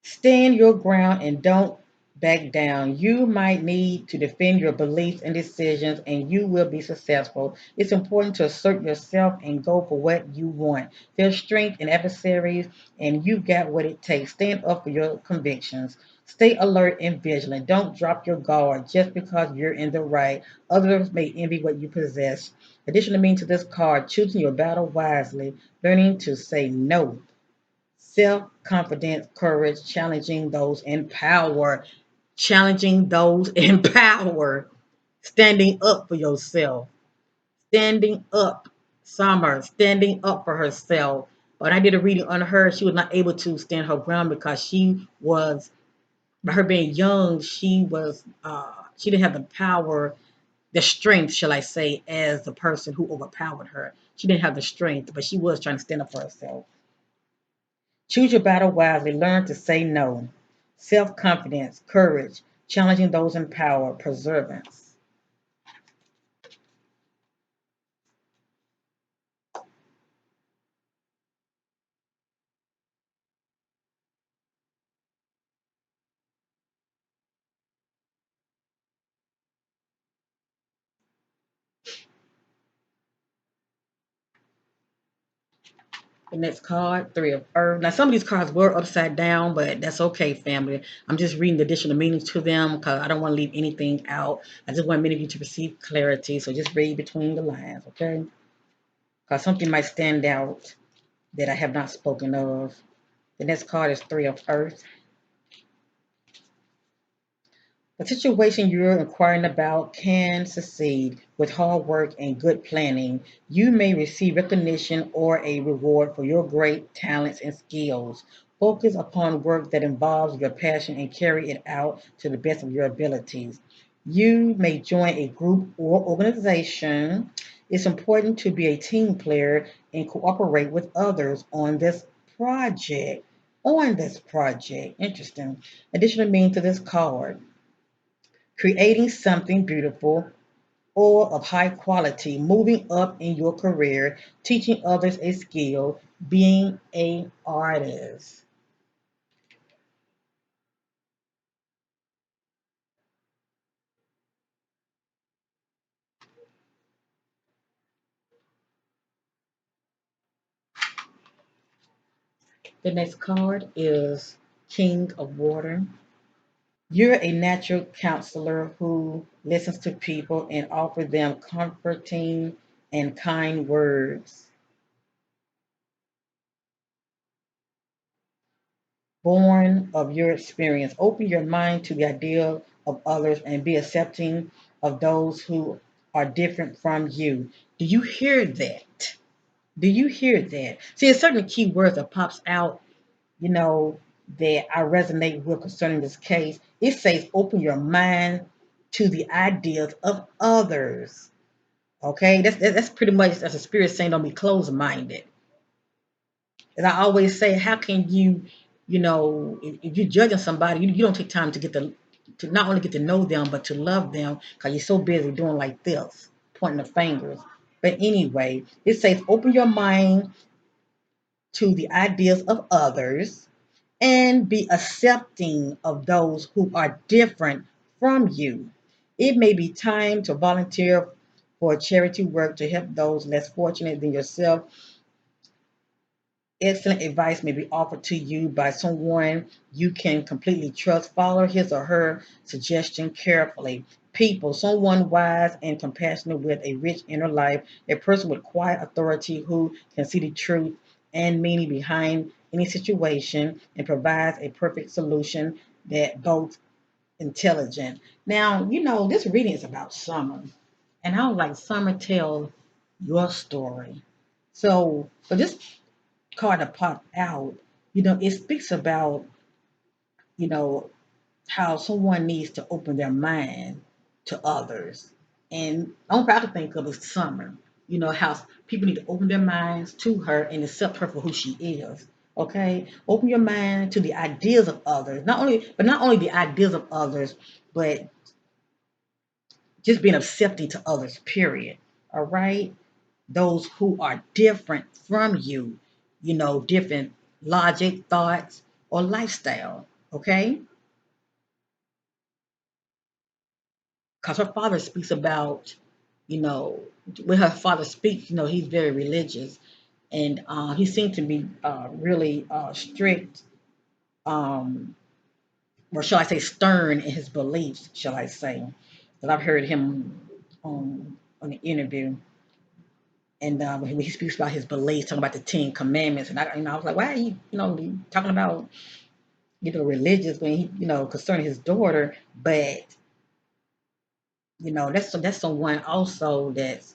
Stand your ground and don't back down. You might need to defend your beliefs and decisions, and you will be successful. It's important to assert yourself and go for what you want. There's strength in adversaries, and you got what it takes. Stand up for your convictions. Stay alert and vigilant. Don't drop your guard just because you're in the right. Others may envy what you possess. Additional meaning to this card, choosing your battle wisely, learning to say no, self-confidence, courage, challenging those in power, standing up for yourself, standing up, Summer, standing up for herself. When I did a reading on her, she was not able to stand her ground because by her being young, she didn't have the power, the strength, shall I say, as the person who overpowered her. She didn't have the strength, but she was trying to stand up for herself. Choose your battle wisely. Learn to say no. Self confidence, courage, challenging those in power, perseverance. The next card, Three of Earth. Now, some of these cards were upside down, but that's okay, family. I'm just reading the additional meanings to them because I don't want to leave anything out. I just want many of you to receive clarity. So just read between the lines, okay? Because something might stand out that I have not spoken of. The next card is Three of Earth. The situation you're inquiring about can succeed with hard work and good planning. You may receive recognition or a reward for your great talents and skills. Focus upon work that involves your passion and carry it out to the best of your abilities. You may join a group or organization. It's important to be a team player and cooperate with others on this project. on this project. Interesting. Additional meaning to this card: creating something beautiful or of high quality, moving up in your career, teaching others a skill, being an artist. The next card is King of Water. You're a natural counselor who listens to people and offers them comforting and kind words. Born of your experience, open your mind to the idea of others and be accepting of those who are different from you. Do you hear that? Do you hear that? See, there's certain key words that pops out, you know, that I resonate with concerning this case. It says, open your mind to the ideas of others. Okay, that's pretty much as a spirit saying, don't be closed minded. As I always say, how can you, if you're judging somebody, you don't take time to to not only get to know them, but to love them because you're so busy doing like this, pointing the fingers. But anyway, it says, open your mind to the ideas of others and be accepting of those who are different from you. It may be time to volunteer for charity work to help those less fortunate than yourself. Excellent advice may be offered to you by someone you can completely trust. Follow his or her suggestion carefully. People, someone wise and compassionate with a rich inner life, a person with quiet authority who can see the truth and meaning behind any situation and provides a perfect solution that both intelligent. Now, this reading is about summer, and I would like Summer tell your story. So, for this card that popped out, it speaks about, you know, how someone needs to open their mind to others. And the only part I can think of is Summer. How people need to open their minds to her and accept her for who she is. Okay? Open your mind to the ideas of others. Not only the ideas of others, but just being accepting to others, period. All right? Those who are different from you, different logic, thoughts, or lifestyle. Okay? Because her father speaks about, you know, when her father speaks, he's very religious. And he seemed to be really strict, um, or shall I say, stern in his beliefs, shall I say. Because I've heard him on the interview. And when he speaks about his beliefs, talking about the Ten Commandments, and I was like, why are you, talking about, religious when he, concerning his daughter? But that's someone also that's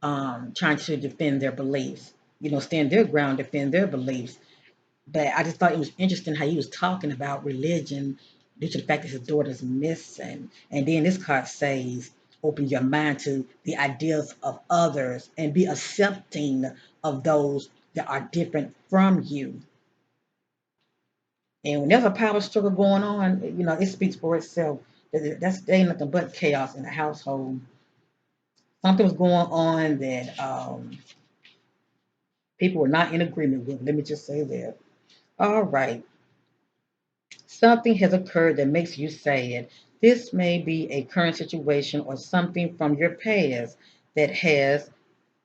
trying to defend their beliefs, stand their ground, defend their beliefs. But I just thought it was interesting how he was talking about religion due to the fact that his daughter's missing. And then this card says, open your mind to the ideas of others and be accepting of those that are different from you. And when there's a power struggle going on, it speaks for itself. There ain't nothing but chaos in the household. Something was going on that people were not in agreement with. Let me just say that. All right. Something has occurred that makes you sad. This may be a current situation or something from your past that has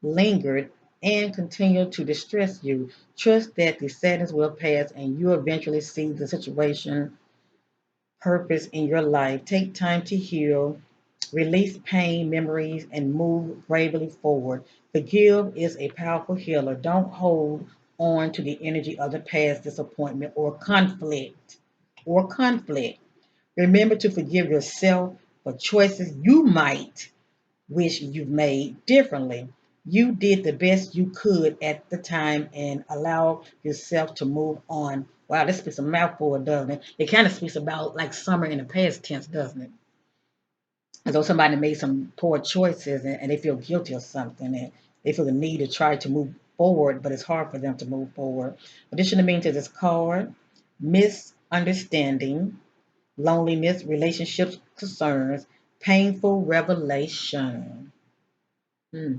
lingered and continued to distress you. Trust that the sadness will pass and you eventually see the situation purpose in your life. Take time to heal, release pain, memories, and move bravely forward. Forgive is a powerful healer. Don't hold on to the energy of the past disappointment or conflict. Remember to forgive yourself for choices you might wish you made differently. You did the best you could at the time and allow yourself to move on. Wow, this speaks a mouthful, doesn't it? It kind of speaks about like summer in the past tense, doesn't it? As though somebody made some poor choices and they feel guilty or something and they feel the need to try to move forward, but it's hard for them to move forward. Addition to mean to this card, misunderstanding, loneliness, relationships, concerns, painful revelation. Hmm.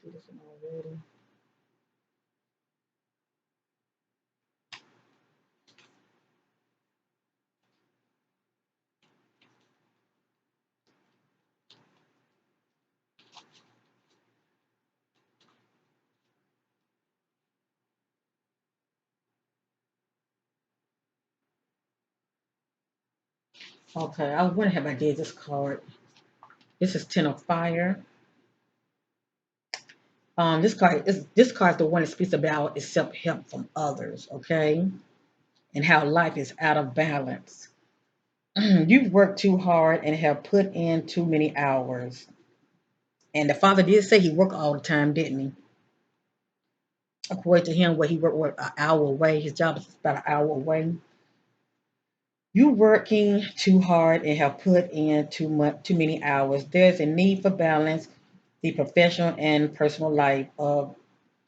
Do this one already. Okay, I was wondering if I did this card. This is Ten of Fire. This card is the one that speaks about accept help from others, okay, and how life is out of balance. You've worked too hard and have put in too many hours. And the father did say he worked all the time, didn't he? According to him, where he worked an hour away, his job is about an hour away. You working too hard and have put in too many hours. There's a need for balance, the professional and personal life of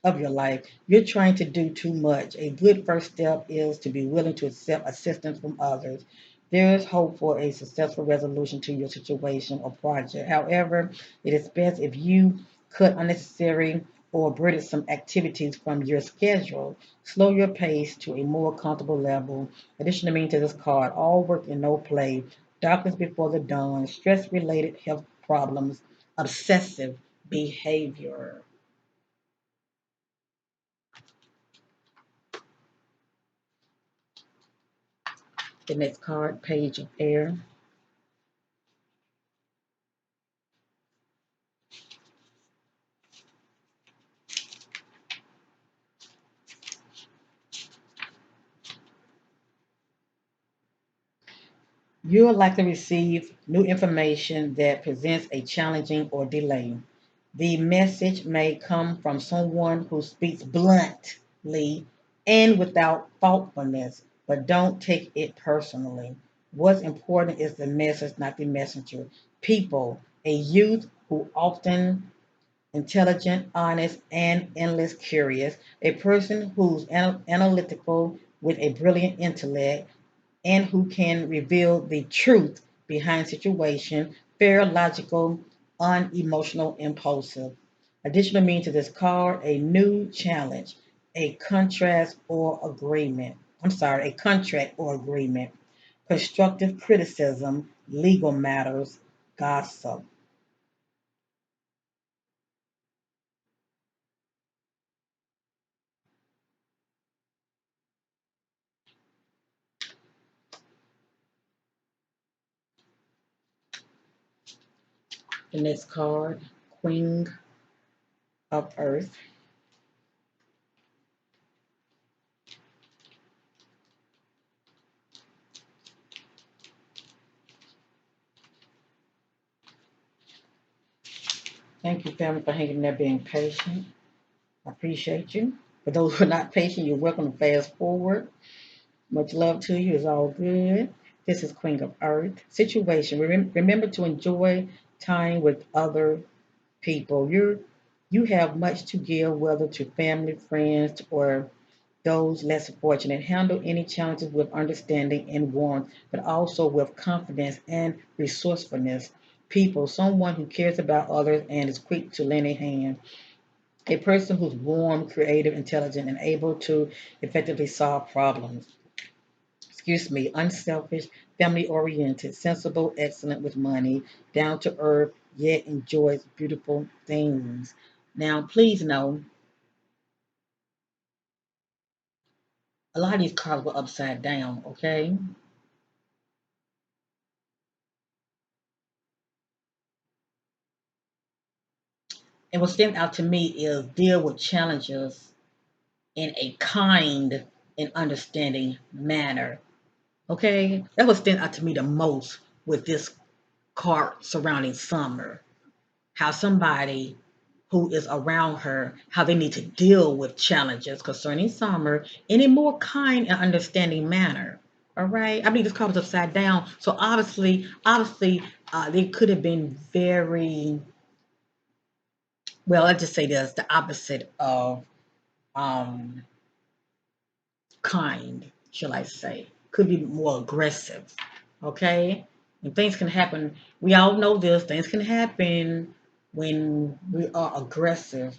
your life. You're trying to do too much. A good first step is to be willing to accept assistance from others. There is hope for a successful resolution to your situation or project. However, it is best if you cut unnecessary or burdensome activities from your schedule. Slow your pace to a more comfortable level. Additionally, to this card, all work and no play, darkness before the dawn, stress related health problems, obsessive behavior. The next card, Page of Air. You'll likely receive new information that presents a challenging or delay. The message may come from someone who speaks bluntly and without thoughtfulness, but don't take it personally. What's important is the message, not the messenger. People, a youth who often intelligent, honest, and endless curious, a person who's analytical with a brilliant intellect, and who can reveal the truth behind situation, fair, logical, unemotional, impulsive. Additional meaning to this card, a new challenge, a contrast or agreement. A contract or agreement, constructive criticism, legal matters, gossip. The next card, Queen of Earth. Thank you, family, for hanging there being patient. I appreciate you. For those who are not patient, you're welcome to fast forward. Much love to you. It's all good. This is Queen of Earth. Situation. Remember to enjoy time with other people. You have much to give, whether to family, friends, or those less fortunate. Handle any challenges with understanding and warmth, but also with confidence and resourcefulness. People, someone who cares about others and is quick to lend a hand. A person who's warm, creative, intelligent, and able to effectively solve problems. Unselfish, family oriented, sensible, excellent with money, down to earth, yet enjoys beautiful things. Now, please know a lot of these cards were upside down, okay? And what stands out to me is deal with challenges in a kind and understanding manner, okay? That what stands out to me the most with this card surrounding summer. How somebody who is around her, how they need to deal with challenges concerning summer in a more kind and understanding manner. All right. I mean, this card was upside down. So obviously, they could have been very well. Let's just say this: the opposite of um, kind, shall I say. Could be more aggressive. Okay? And things can happen. We all know this. Things can happen when we are aggressive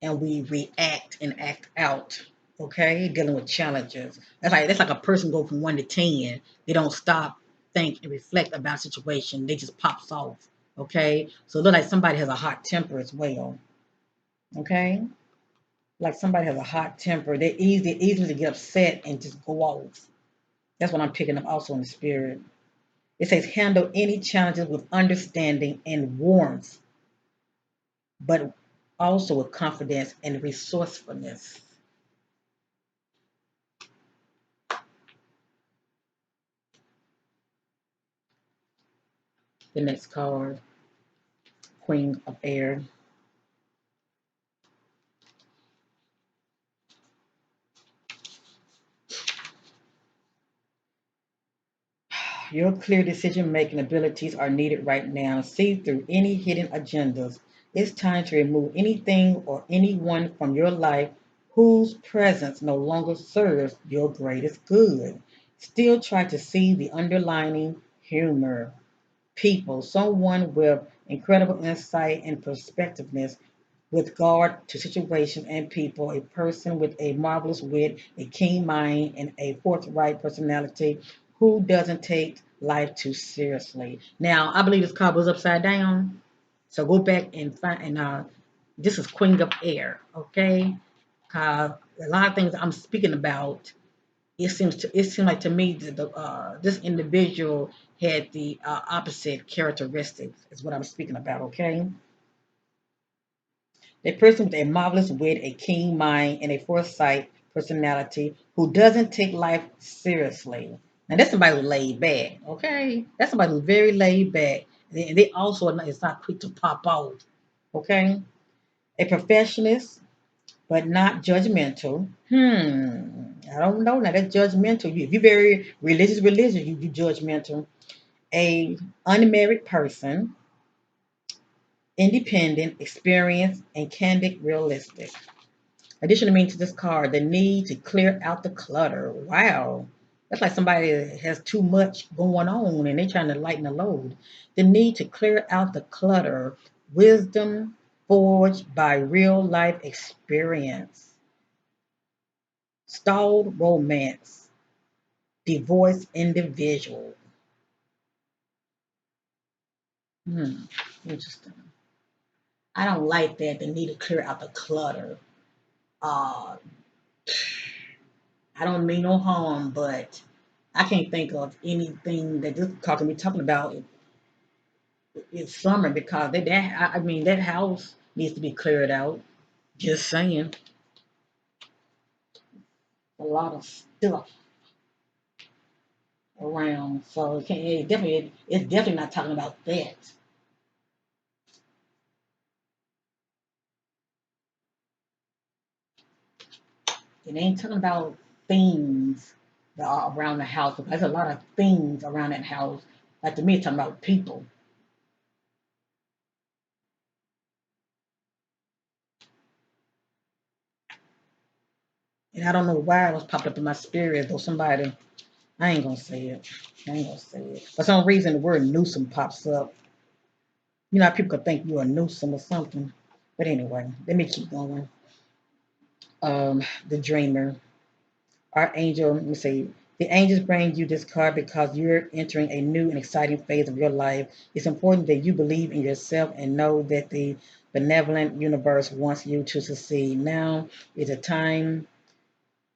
and we react and act out. Okay? Dealing with challenges. That's like a person go from 1 to 10. They don't stop, think, and reflect about a situation. They just pops off. Okay? So it look like somebody has a hot temper as well. Okay? Like somebody has a hot temper. They're easy to get upset and just go off. That's what I'm picking up also in the spirit. It says handle any challenges with understanding and warmth, but also with confidence and resourcefulness. The next card, Queen of Air. Your clear decision making abilities are needed right now. See through any hidden agendas. It's time to remove anything or anyone from your life whose presence no longer serves your greatest good. Still try to see the underlying humor. People, someone with incredible insight and perspectiveness with regard to situations and people, a person with a marvelous wit, a keen mind, and a forthright personality who doesn't take life too seriously. Now, I believe this card was upside down, so go back and find. And this is Queen of Air, okay? A lot of things I'm speaking about, it seemed like to me that this individual had the opposite characteristics. Is what I'm speaking about, okay? A person with a marvelous wit, a keen mind, and a foresight personality who doesn't take life seriously. Now, that's somebody who's laid back, okay? That's somebody who's very laid back. And they also is not quick to pop out, okay? A perfectionist, but not judgmental. I don't know. Now, that's judgmental. If you're very religious, you judgmental. A unmarried person, independent, experienced, and candid, realistic. Additionally, to this card, the need to clear out the clutter. Wow. That's like somebody that has too much going on and they're trying to lighten the load. The need to clear out the clutter. Wisdom forged by real life experience. Stalled romance. Divorced individual. Hmm. Interesting. I don't like that. The need to clear out the clutter. Uh, I don't mean no harm, but I can't think of anything that this card can be talking about it's summer because I mean that house needs to be cleared out. Just saying, a lot of stuff around, so it's definitely not talking about that. It ain't talking about things that are around the house because there's a lot of things around that house. Like to me, it's talking about people, and I don't know why it was popped up in my spirit as though somebody. I ain't gonna say it. I ain't gonna say it. For some reason, the word nuisance pops up. You know how people could think you're a nuisance or something. But anyway, let me keep going. The dreamer, our angel. Let me say, the angels bring you this card because you're entering a new and exciting phase of your life. It's important that you believe in yourself and know that the benevolent universe wants you to succeed. Now is a time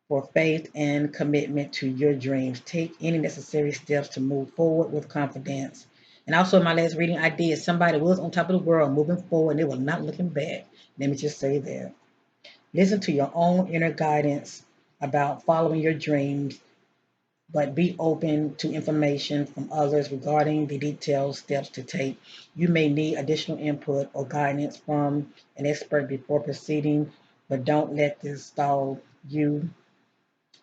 for faith and commitment to your dreams. Take any necessary steps to move forward with confidence. And also, in my last reading, I did somebody was on top of the world, moving forward, and they were not looking back. Let me just say that. Listen to your own inner guidance about following your dreams, but be open to information from others regarding the detailed steps to take. You may need additional input or guidance from an expert before proceeding, but you don't let this stall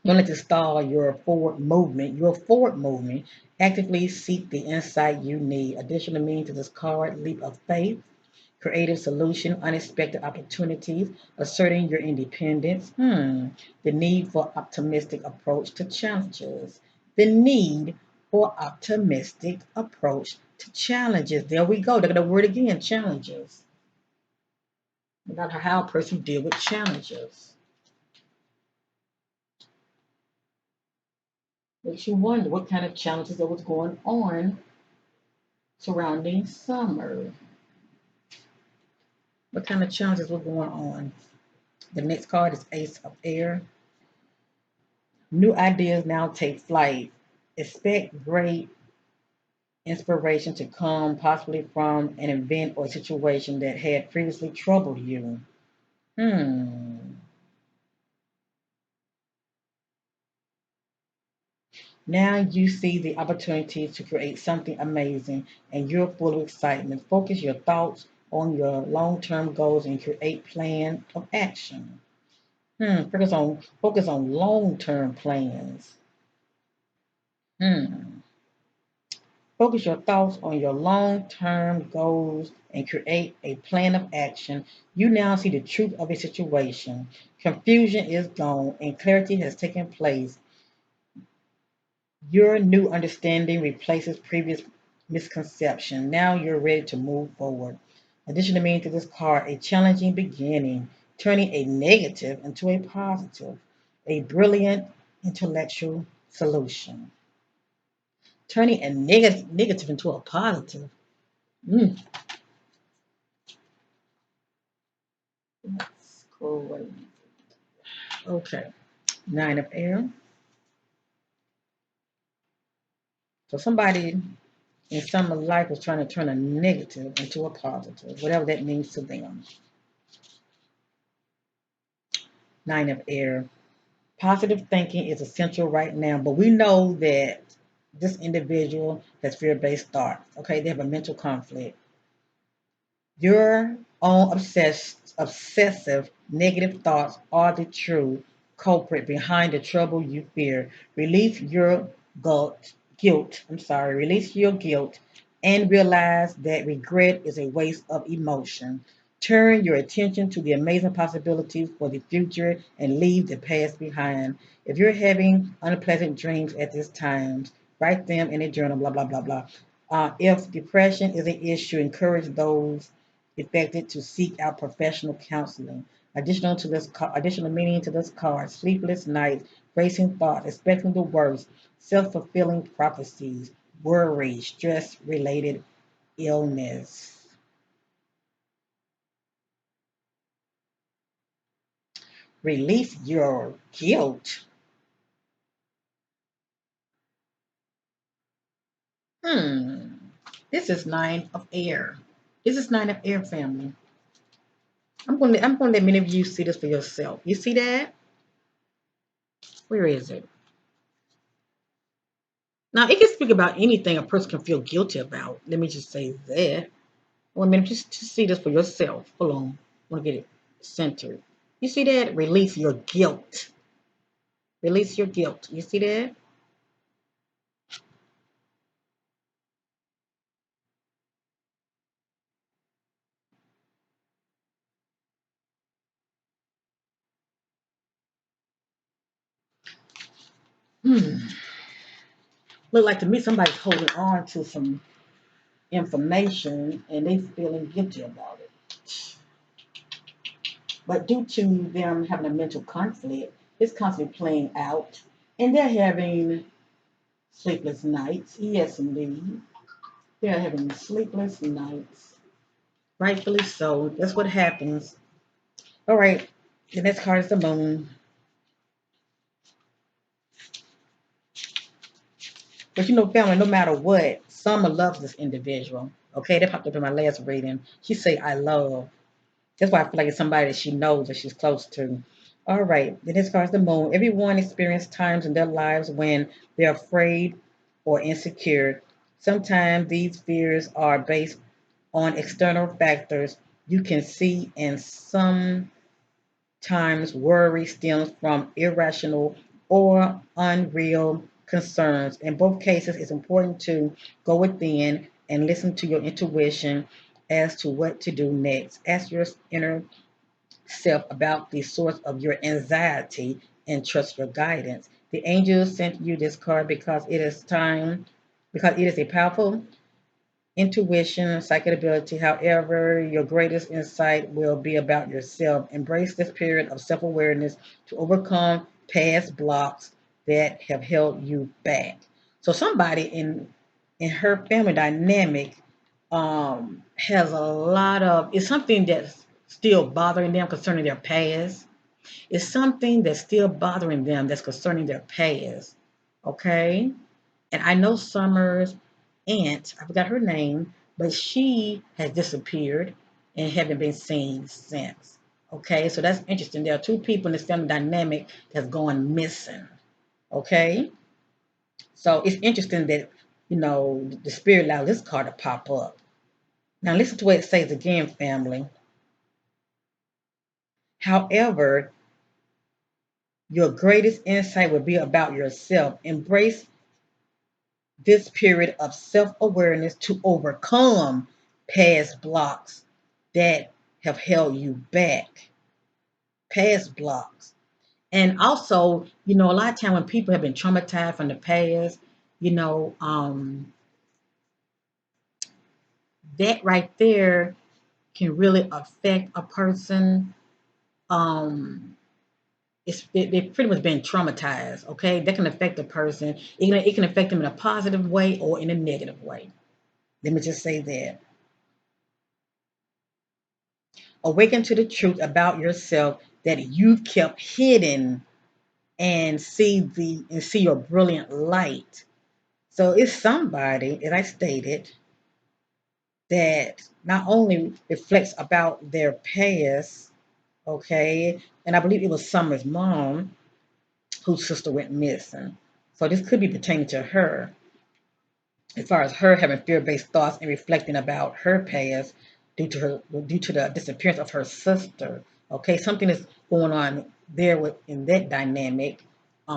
your forward movement. Your forward movement. Actively seek the insight you need. Additional meaning to this card, leap of faith. creative solution, unexpected opportunities, asserting your independence. The need for optimistic approach to challenges. The need for optimistic approach to challenges. There we go. Look at the word again, challenges. About how a person deal with challenges. Makes you wonder what kind of challenges that was going on surrounding summer. What kind of challenges were going on? The next card is Ace of Air. New ideas now take flight. Expect great inspiration to come, possibly from an event or situation that had previously troubled you. Hmm. Now you see the opportunity to create something amazing and you're full of excitement. Focus your thoughts on your long-term goals and create plan of action. Focus on long-term plans. Hmm. Focus your thoughts on your long-term goals and create a plan of action. You now see the truth of a situation. Confusion is gone and clarity has taken place. Your new understanding replaces previous misconception. Now you're ready to move forward. Additional meaning to this card, a challenging beginning, turning a negative into a positive, a brilliant intellectual solution. Turning a negative into a positive. Mm, that's cool. Okay. Nine of air. So somebody in some of life was trying to turn a negative into a positive, whatever that means to them. Nine of air. Positive thinking is essential right now, but we know that this individual has fear-based thoughts. Okay, they have a mental conflict. Your own obsessive negative thoughts are the true culprit behind the trouble you fear. Release your guilt. Release your guilt and realize that regret is a waste of emotion. Turn your attention to the amazing possibilities for the future and leave the past behind. If you're having unpleasant dreams at this time, write them in a journal, blah, blah, blah, blah. If depression is an issue, encourage those affected to seek out professional counseling. Additional meaning to this card: sleepless nights, racing thoughts, expecting the worst, self-fulfilling prophecies, worry, stress-related illness. Release your guilt. Hmm. This is nine of air. This is nine of air, family. I'm going to let many of you see this for yourself. You see that? Where is it? Now, it can speak about anything a person can feel guilty about. Let me just say that. 1 minute, just to see this for yourself. Hold on. I want to get it centered. You see that? Release your guilt. Release your guilt. You see that? Hmm. Look like to me somebody's holding on to some information and they feeling guilty about it. But due to them having a mental conflict, it's constantly playing out. And they're having sleepless nights. Yes, indeed. They're having sleepless nights. Rightfully so. That's what happens. All right. The next card is the moon. But family, no matter what, Summer loves this individual. Okay, that popped up in my last reading. She say, I love. That's why I feel like it's somebody that she knows that she's close to. All right, the next card is the moon. Everyone experiences times in their lives when they're afraid or insecure. Sometimes these fears are based on external factors you can see, and sometimes worry stems from irrational or unreal concerns. In both cases, it's important to go within and listen to your intuition. as to what to do next. Ask your inner self about the source of your anxiety and trust your guidance. The angels sent you this card because it is a powerful intuition, psychic ability. However, your greatest insight will be about yourself. Embrace this period of self awareness to overcome past blocks that have held you back. So, somebody in her family dynamic has a lot of, it's something that's still bothering them concerning their past. It's something that's still bothering them that's concerning their past. Okay? And I know Summer's aunt, I forgot her name, but she has disappeared and haven't been seen since. Okay, so that's interesting. There are two people in this family dynamic that's going missing. Okay, so it's interesting that the spirit allowed this card to pop up. Now listen to what it says again, family. However, your greatest insight will be about yourself. Embrace this period of self awareness to overcome past blocks that have held you back. Past blocks. And also, a lot of time when people have been traumatized from the past, you know, um, that right there can really affect a person. Um, they've pretty much been traumatized. Okay, that can affect a person. It can affect them in a positive way or in a negative way. Let me just say that. Awaken to the truth about yourself that you've kept hidden and see your brilliant light. So it's somebody, as I stated, that not only reflects about their past, okay, and I believe it was Summer's mom whose sister went missing. So this could be pertaining to her, as far as her having fear-based thoughts and reflecting about her past due to the disappearance of her sister. Okay, something is going on there in that dynamic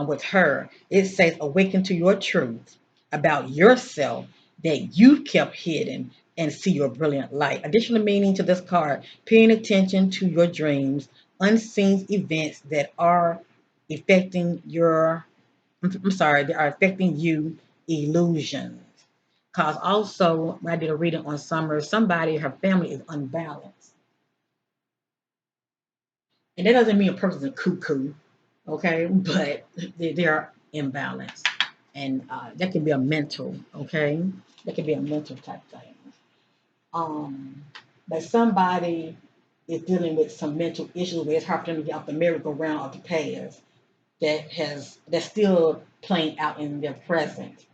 with her. It says awaken to your truth about yourself that you kept hidden and see your brilliant light. Additional meaning to this card: paying attention to your dreams, unseen events that are affecting your I'm sorry, they are affecting you illusions. Because also, when I did a reading on Summer, somebody, her family is unbalanced. And that doesn't mean a person's a cuckoo, okay? But they are imbalanced. And that can be a mental, okay? That can be a mental type thing. Um, but somebody is dealing with some mental issues where it's hard for them to get off the merry-go-round of the past that's still playing out in their present.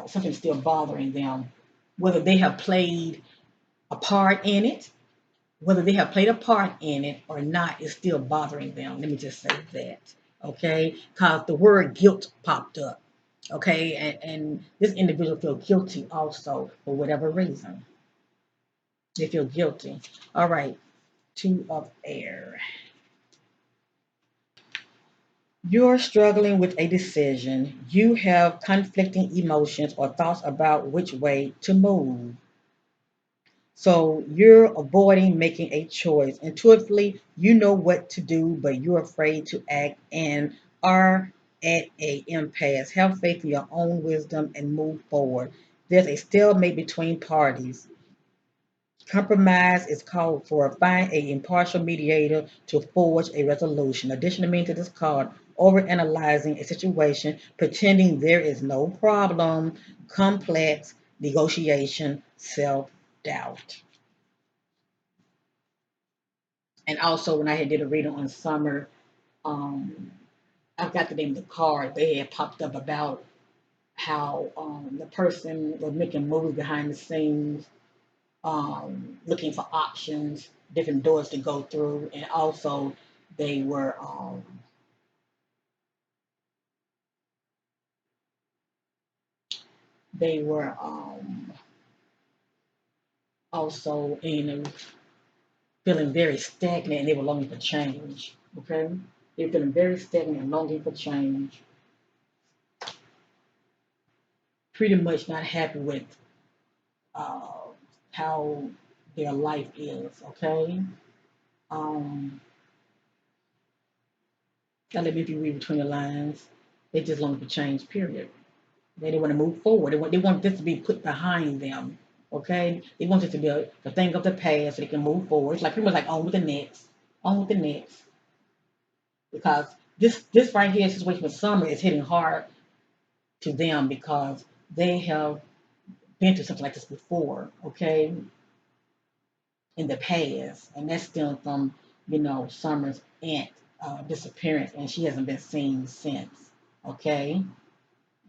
Something still bothering them, whether they have played a part in it, whether they have played a part in it or not, is still bothering them. Let me just say that, okay? Because the word guilt popped up, okay, and this individual feels guilty also for whatever reason. They feel guilty. All right, two of air. You're struggling with a decision. You have conflicting emotions or thoughts about which way to move. So you're avoiding making a choice. Intuitively, you know what to do, but you're afraid to act and are at a impasse. Have faith in your own wisdom and move forward. There's a stalemate between parties. Compromise is called for. Find a impartial mediator to forge a resolution. Additionally, to this card, overanalyzing a situation, pretending there is no problem, complex negotiation, self-doubt. And also, when I had did a reading on Summer, um, I've got the name of the card. They had popped up about how the person was making moves behind the scenes, looking for options, different doors to go through, and also they were um, they were also feeling very stagnant, and they were longing for change. Okay, they were feeling very stagnant and longing for change. Pretty much not happy with uh, how their life is, okay? Um, Now let me if you read between the lines, they just long for change, period. They want to move forward. They want this to be put behind them, okay? They want it to be a thing of the past so they can move forward. It's like pretty much like on with the next, on with the next. Because this right here situation with Summer is hitting hard to them because they have been through something like this before, okay, in the past, and that's still from Summer's aunt disappearance, and she hasn't been seen since, okay.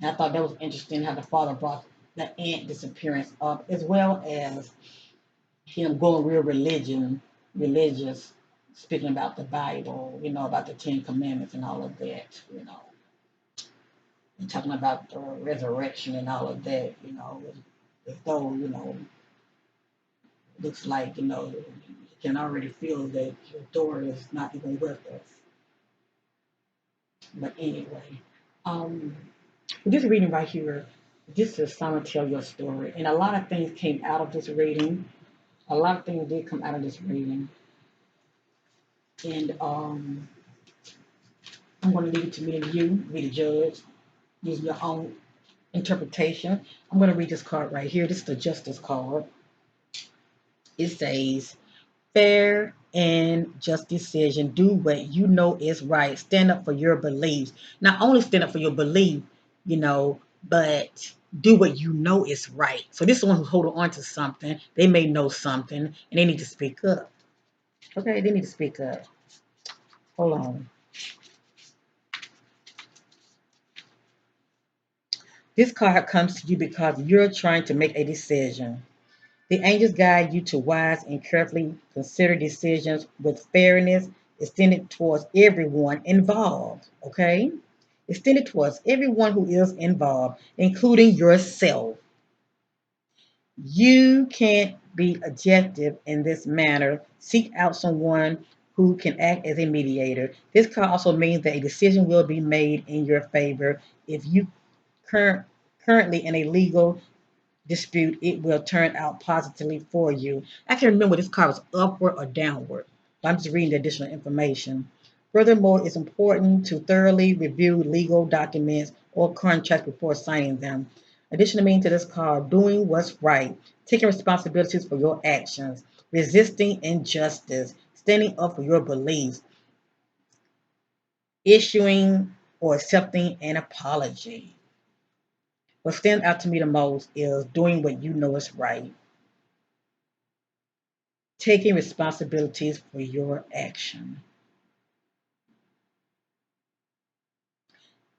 And I thought that was interesting how the father brought the aunt disappearance up, as well as him going real religious, speaking about the Bible, about the Ten Commandments and all of that, and talking about the resurrection and all of that, as though, looks like, you can already feel that your daughter is not even with us. But anyway, um, this reading right here, this is Summer Tell Your Story. And a lot of things came out of this reading. A lot of things did come out of this reading. And I'm going to leave it to me and you, be the judge, using your own interpretation. I'm going to read this card right here. This is the Justice card. It says, fair and just decision. Do what you know is right. Stand up for your beliefs. Not only stand up for your belief, but do what you know is right. So this is one who's holding on to something. They may know something and they need to speak up. Okay, they need to speak up. Hold on. This card comes to you because you're trying to make a decision. The angels guide you to wise and carefully consider decisions with fairness extended towards everyone involved. Okay? Extended towards everyone who is involved, including yourself. You can't be objective in this manner. Seek out someone who can act as a mediator. This card also means that a decision will be made in your favor. If you currently in a legal dispute, it will turn out positively for you. I can't remember this card was upward or downward, but I'm just reading the additional information. Furthermore, it's important to thoroughly review legal documents or contracts before signing them. Additional meaning to this card, doing what's right, taking responsibilities for your actions, resisting injustice, standing up for your beliefs, issuing or accepting an apology. What stands out to me the most is doing what you know is right, taking responsibilities for your action.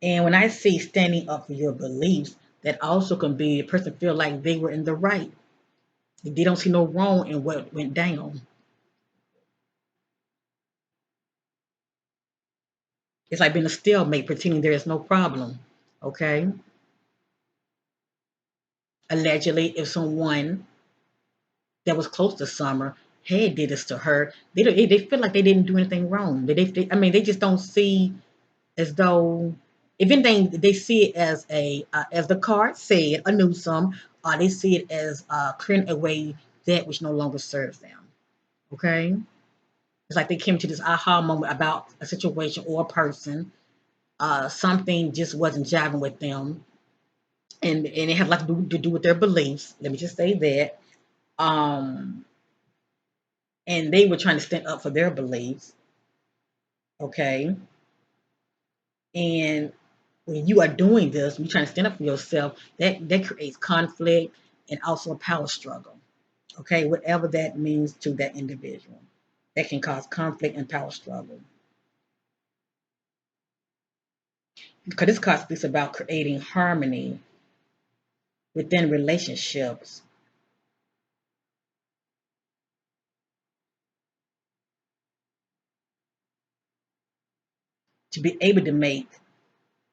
And when I see standing up for your beliefs, that also can be a person feel like they were in the right. They don't see no wrong in what went down. It's like being a stalemate, pretending there is no problem. Okay. Allegedly, if someone that was close to Summer had did this to her, they feel like they didn't do anything wrong. I mean, they just don't see as though, if anything, they see it as as the card said, a newsome, or they see it as clearing away that which no longer serves them. Okay, it's like they came to this aha moment about a situation or a person. Something just wasn't jiving with them, and it had a lot to do with their beliefs. Let me just say that. Um, and they were trying to stand up for their beliefs. Okay, and when you are doing this, when you're trying to stand up for yourself, that creates conflict and also a power struggle. Okay, whatever that means to that individual, that can cause conflict and power struggle. Because this card speaks about creating harmony within relationships, to be able to make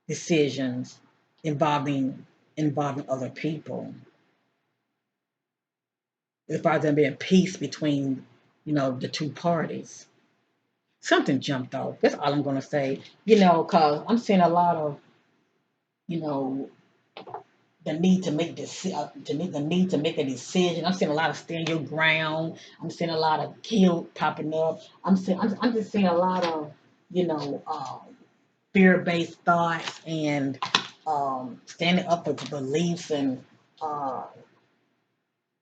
decisions involving other people, as far as there being peace between the two parties. Something jumped off. That's all I'm gonna say. Because I'm seeing a lot of you know the need to make the need to make a decision. I'm seeing a lot of stand your ground. I'm seeing a lot of guilt popping up. I'm just seeing a lot of you know fear-based thoughts and standing up for beliefs and uh,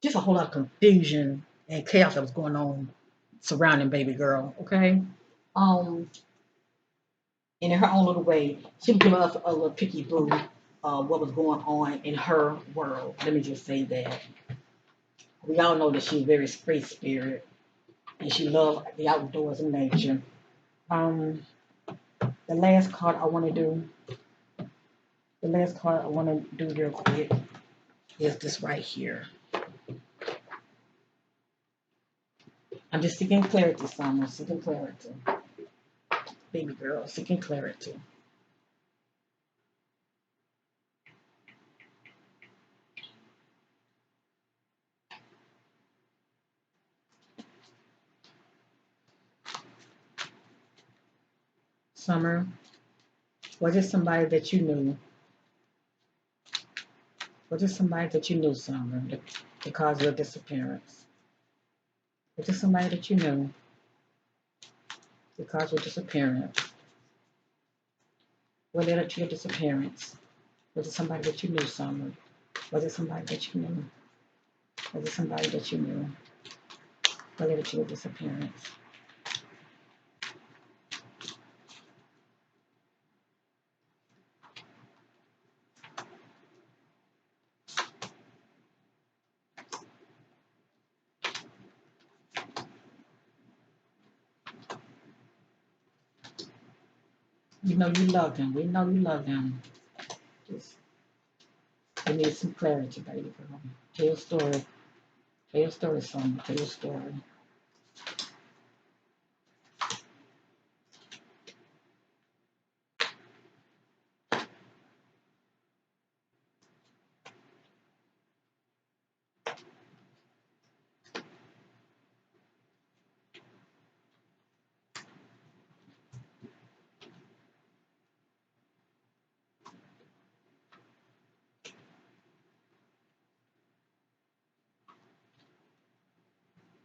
just a whole lot of confusion and chaos that was going on surrounding baby girl. Okay, um, and in her own little way, she was giving us a little picky boo. What was going on in her world? Let me just say that we all know that she's very free spirit and she loves the outdoors and nature. Um, the last card I want to do, the last card I want to do real quick is this right here. I'm just seeking clarity, Summer. Seeking clarity. Baby girl, seeking clarity. Summer, was it somebody that you knew? Was it somebody that you knew, Summer, that caused your disappearance? Was it somebody that you knew that caused your disappearance? What led to your disappearance? Was it somebody that you knew, Summer? Was it somebody that you knew? Was it somebody that you knew? What led to your disappearance? You know you love them. We know you love them. Just we need some clarity, baby girl. Tell your story. Tell your story, Summer. Tell your story.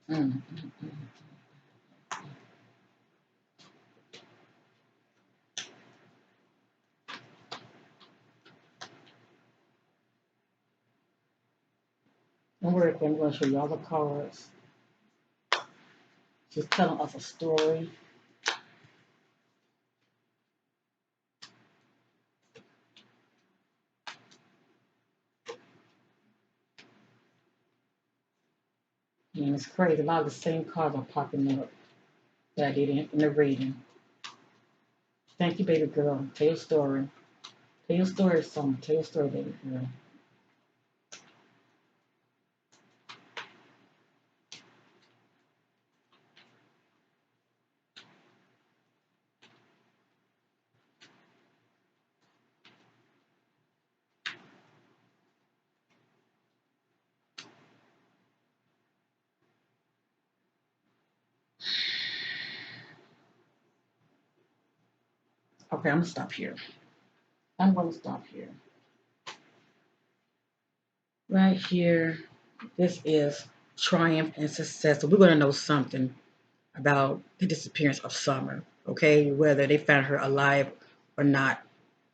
Mm. Don't worry, I'm going to show you all the cards. She's telling us a story. And it's crazy. A lot of the same cards are popping up that I did in the reading. Thank you, baby girl. Tell your story. Tell your story, Summer. Tell your story, baby girl. Okay, I'm going to stop here. I'm going to stop here. Right here, this is triumph and success. So we're going to know something about the disappearance of Summer, okay? Whether they found her alive or not,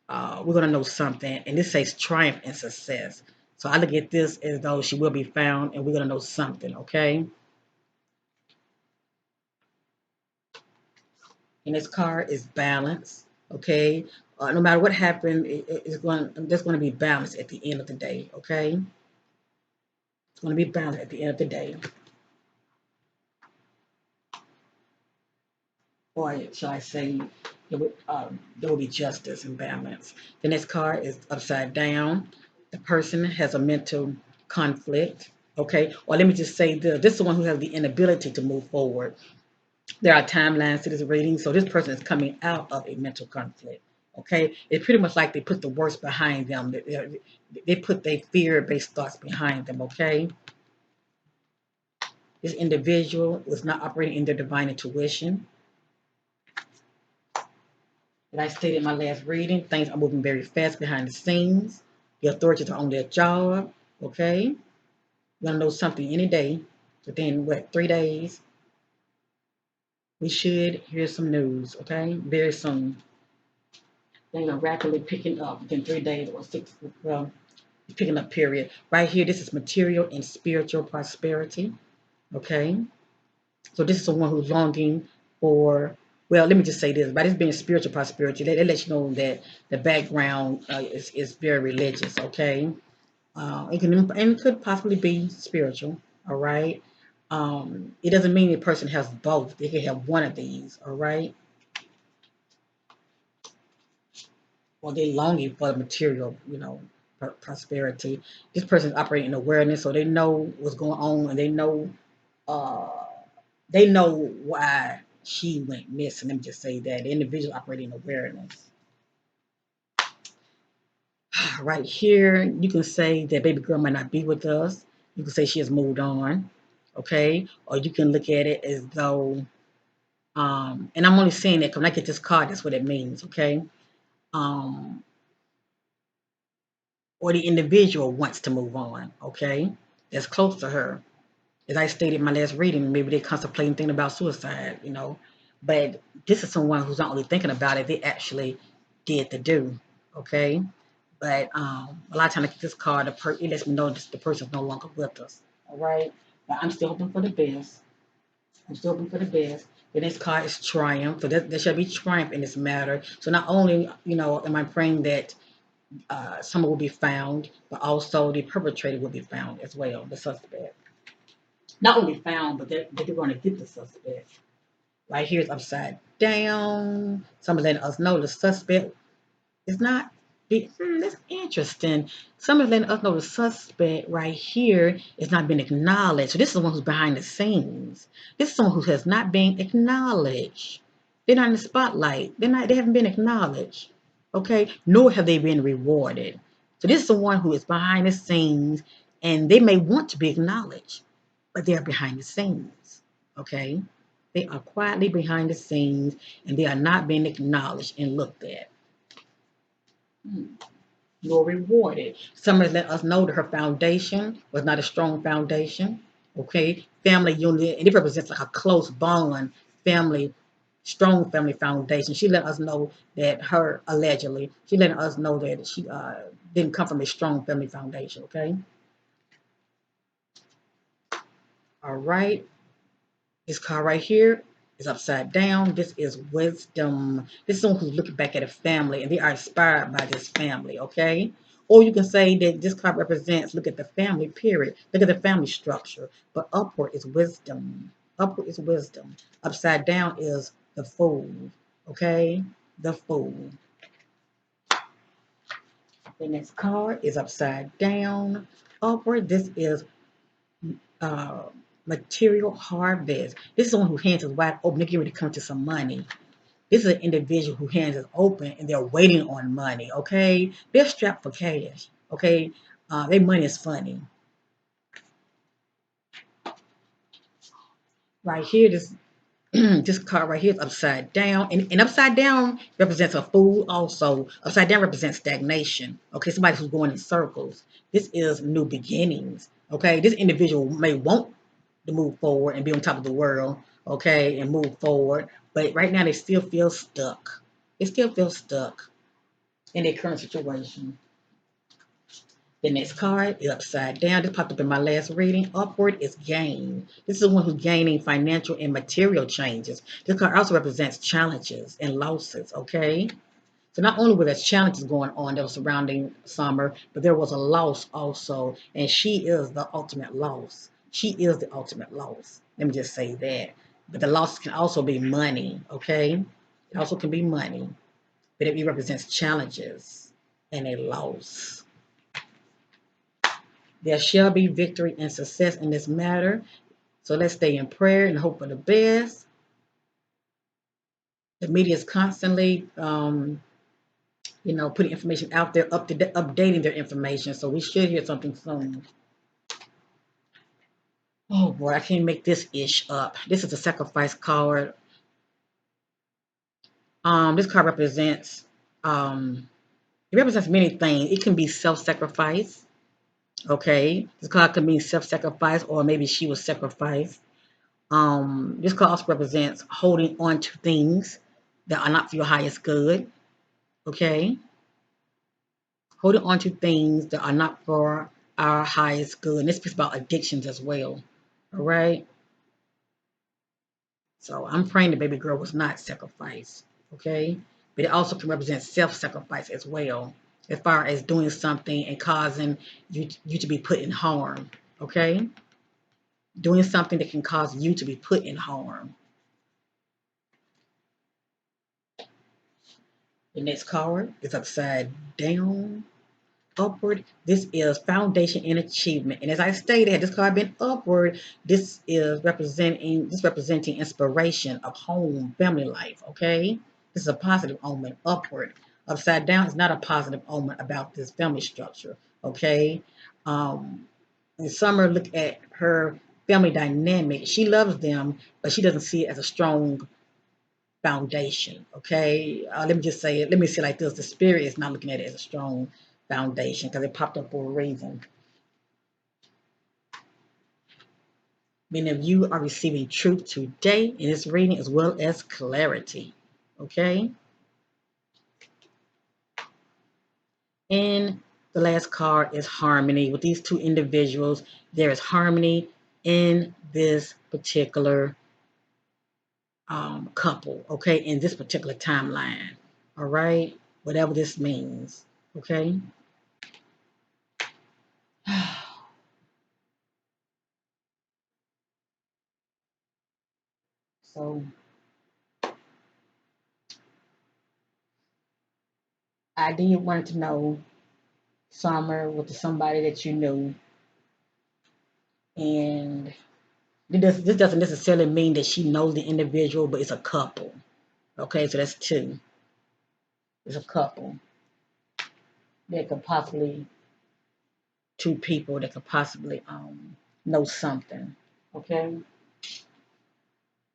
we're going to know something. And this says triumph and success. So I look at this as though she will be found and we're going to know something, okay? And this card is balance, okay? No matter what happened, there's going to be balance at the end of the day, okay? It's going to be balance at the end of the day. Or shall I say, there will be justice and balance. The next card is upside down. The person has a mental conflict. Okay, or let me just say this is the one who has the inability to move forward. There are timelines to this reading, so this person is coming out of a mental conflict. Okay, it's pretty much like they put the worst behind them. They put their fear-based thoughts behind them. Okay, this individual was not operating in their divine intuition. As I stated in my last reading, things are moving very fast behind the scenes. The authorities are on their job. Okay, you're gonna know something any day. Within what, 3 days, we should hear some news. Okay, very soon. Things are rapidly picking up within 3 days or six. Well, picking up. Period. Right here, this is material and spiritual prosperity. Okay, so this is someone who's longing for. Well, let me just say this: by this being spiritual prosperity, that lets you know that the background is very religious. Okay, it can and it could possibly be spiritual. All right. It doesn't mean a person has both. They can have one of these. All right. Or they longing for the material, prosperity. This person is operating in awareness, so they know what's going on, and uh, they know why she went missing. Let me just say that the individual operating in awareness. Right here, you can say that baby girl might not be with us. You can say she has moved on, okay? Or you can look at it as though, and I'm only saying that because when I get this card, that's what it means, okay? Um, or the individual wants to move on, okay? That's close to her. As I stated in my last reading, maybe they're contemplating thinking about suicide. But this is someone who's not only thinking about it, they actually did the do, okay? But a lot of times I get this card, it lets me know that the person's no longer with us, all right? But I'm still hoping for the best. I'm still hoping for the best. The next card is triumph. So there shall be triumph in this matter. So not only, am I praying that someone will be found, but also the perpetrator will be found as well, the suspect. Not only found, but that they're going to get the suspect. Right here is upside down. Someone letting us know the suspect is not. That's interesting. Someone's letting us know the suspect right here is not being acknowledged. So this is the one who's behind the scenes. This is someone who has not been acknowledged. They're not in the spotlight. They haven't been acknowledged. Okay? Nor have they been rewarded. So this is someone who is behind the scenes and they may want to be acknowledged, but they're behind the scenes. Okay? They are quietly behind the scenes and they are not being acknowledged and looked at. Nor rewarded. Some has let us know that her foundation was not a strong foundation. Okay, family unit, and it represents like a close bond, family, strong family foundation. She let us know that she let us know that she didn't come from a strong family foundation. Okay, all right. This card right here is upside down. This is wisdom. This is someone who's looking back at a family and they are inspired by this family, okay? Or you can say that this card represents, look at the family, period. Look at the family structure. But upward is wisdom. Upward is wisdom. Upside down is the fool, okay? The fool. The next card is upside down. Upward, this is uh, material harvest. This is someone whose hands is wide open. They're getting ready to come to some money. This is an individual whose hands is open and they're waiting on money. Okay, they're strapped for cash. Okay, their money is funny. Right here, this this card right here is upside down, and upside down represents a fool. Also, upside down represents stagnation. Okay, somebody who's going in circles. This is new beginnings. Okay, this individual may want to move forward and be on top of the world, okay, and move forward. But right now they still feel stuck. They still feel stuck in their current situation. The next card is upside down. This popped up in my last reading. Upward is gain. This is one who's gaining financial and material changes. This card also represents challenges and losses, okay? So not only were there challenges going on that were surrounding Summer, but there was a loss also, and she is the ultimate loss. She is the ultimate loss. Let me just say that. But the loss can also be money, okay? It also can be money, but it represents challenges and a loss. There shall be victory and success in this matter. So let's stay in prayer and hope for the best. The media is constantly putting information out there, updating their information. So we should hear something soon. Oh boy, I can't make this ish up. This is a sacrifice card. This card represents It represents many things. It can be self-sacrifice. Okay, this card could mean self-sacrifice, or maybe she was sacrificed. This card also represents holding on to things that are not for your highest good. Okay, holding on to things that are not for our highest good. And this speaks about addictions as well. All right. So I'm praying the baby girl was not sacrificed. Okay. But it also can represent self-sacrifice as well, as far as doing something and causing you to be put in harm. Okay. Doing something that can cause you to be put in harm. The next card is upside down. Upward. This is foundation and achievement. And as I stated, had this card been upward, this is representing inspiration of home, family life. Okay, this is a positive omen. Upward. Upside down is not a positive omen about this family structure. Okay. And Summer look at her family dynamic. She loves them, but she doesn't see it as a strong foundation. Okay, let me just say it. Let me say it like this: the spirit is not looking at it as a strong foundation because it popped up for a reason. Many of you are receiving truth today in this reading as well as clarity. Okay, and the last card is harmony. With these two individuals, there is harmony in this particular couple. Okay, in this particular timeline. All right, whatever this means. Okay. So I did want to know, Summer, with somebody that you knew, and this doesn't necessarily mean that she knows the individual, but it's a couple. Okay, so that's two. It's a couple that could possibly two people that could possibly know something. Okay,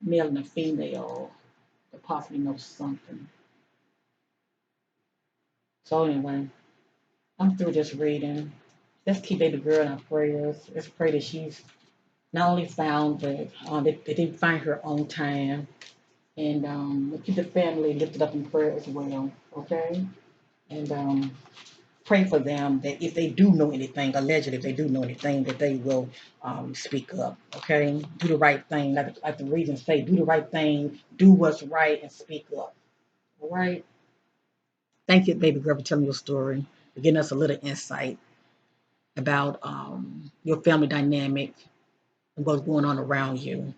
male and a female that possibly know something. So anyway, I'm through this reading. Let's keep baby girl in our prayers. Let's pray that she's not only found, but that they find her own time. And keep the family lifted up in prayer as well. Okay? And pray for them that if they do know anything, allegedly, if they do know anything, that they will speak up. Okay? Do the right thing. Like the readings say, do the right thing, do what's right, and speak up. All right? Thank you, baby girl, for telling your story, for giving us a little insight about your family dynamic and what's going on around you.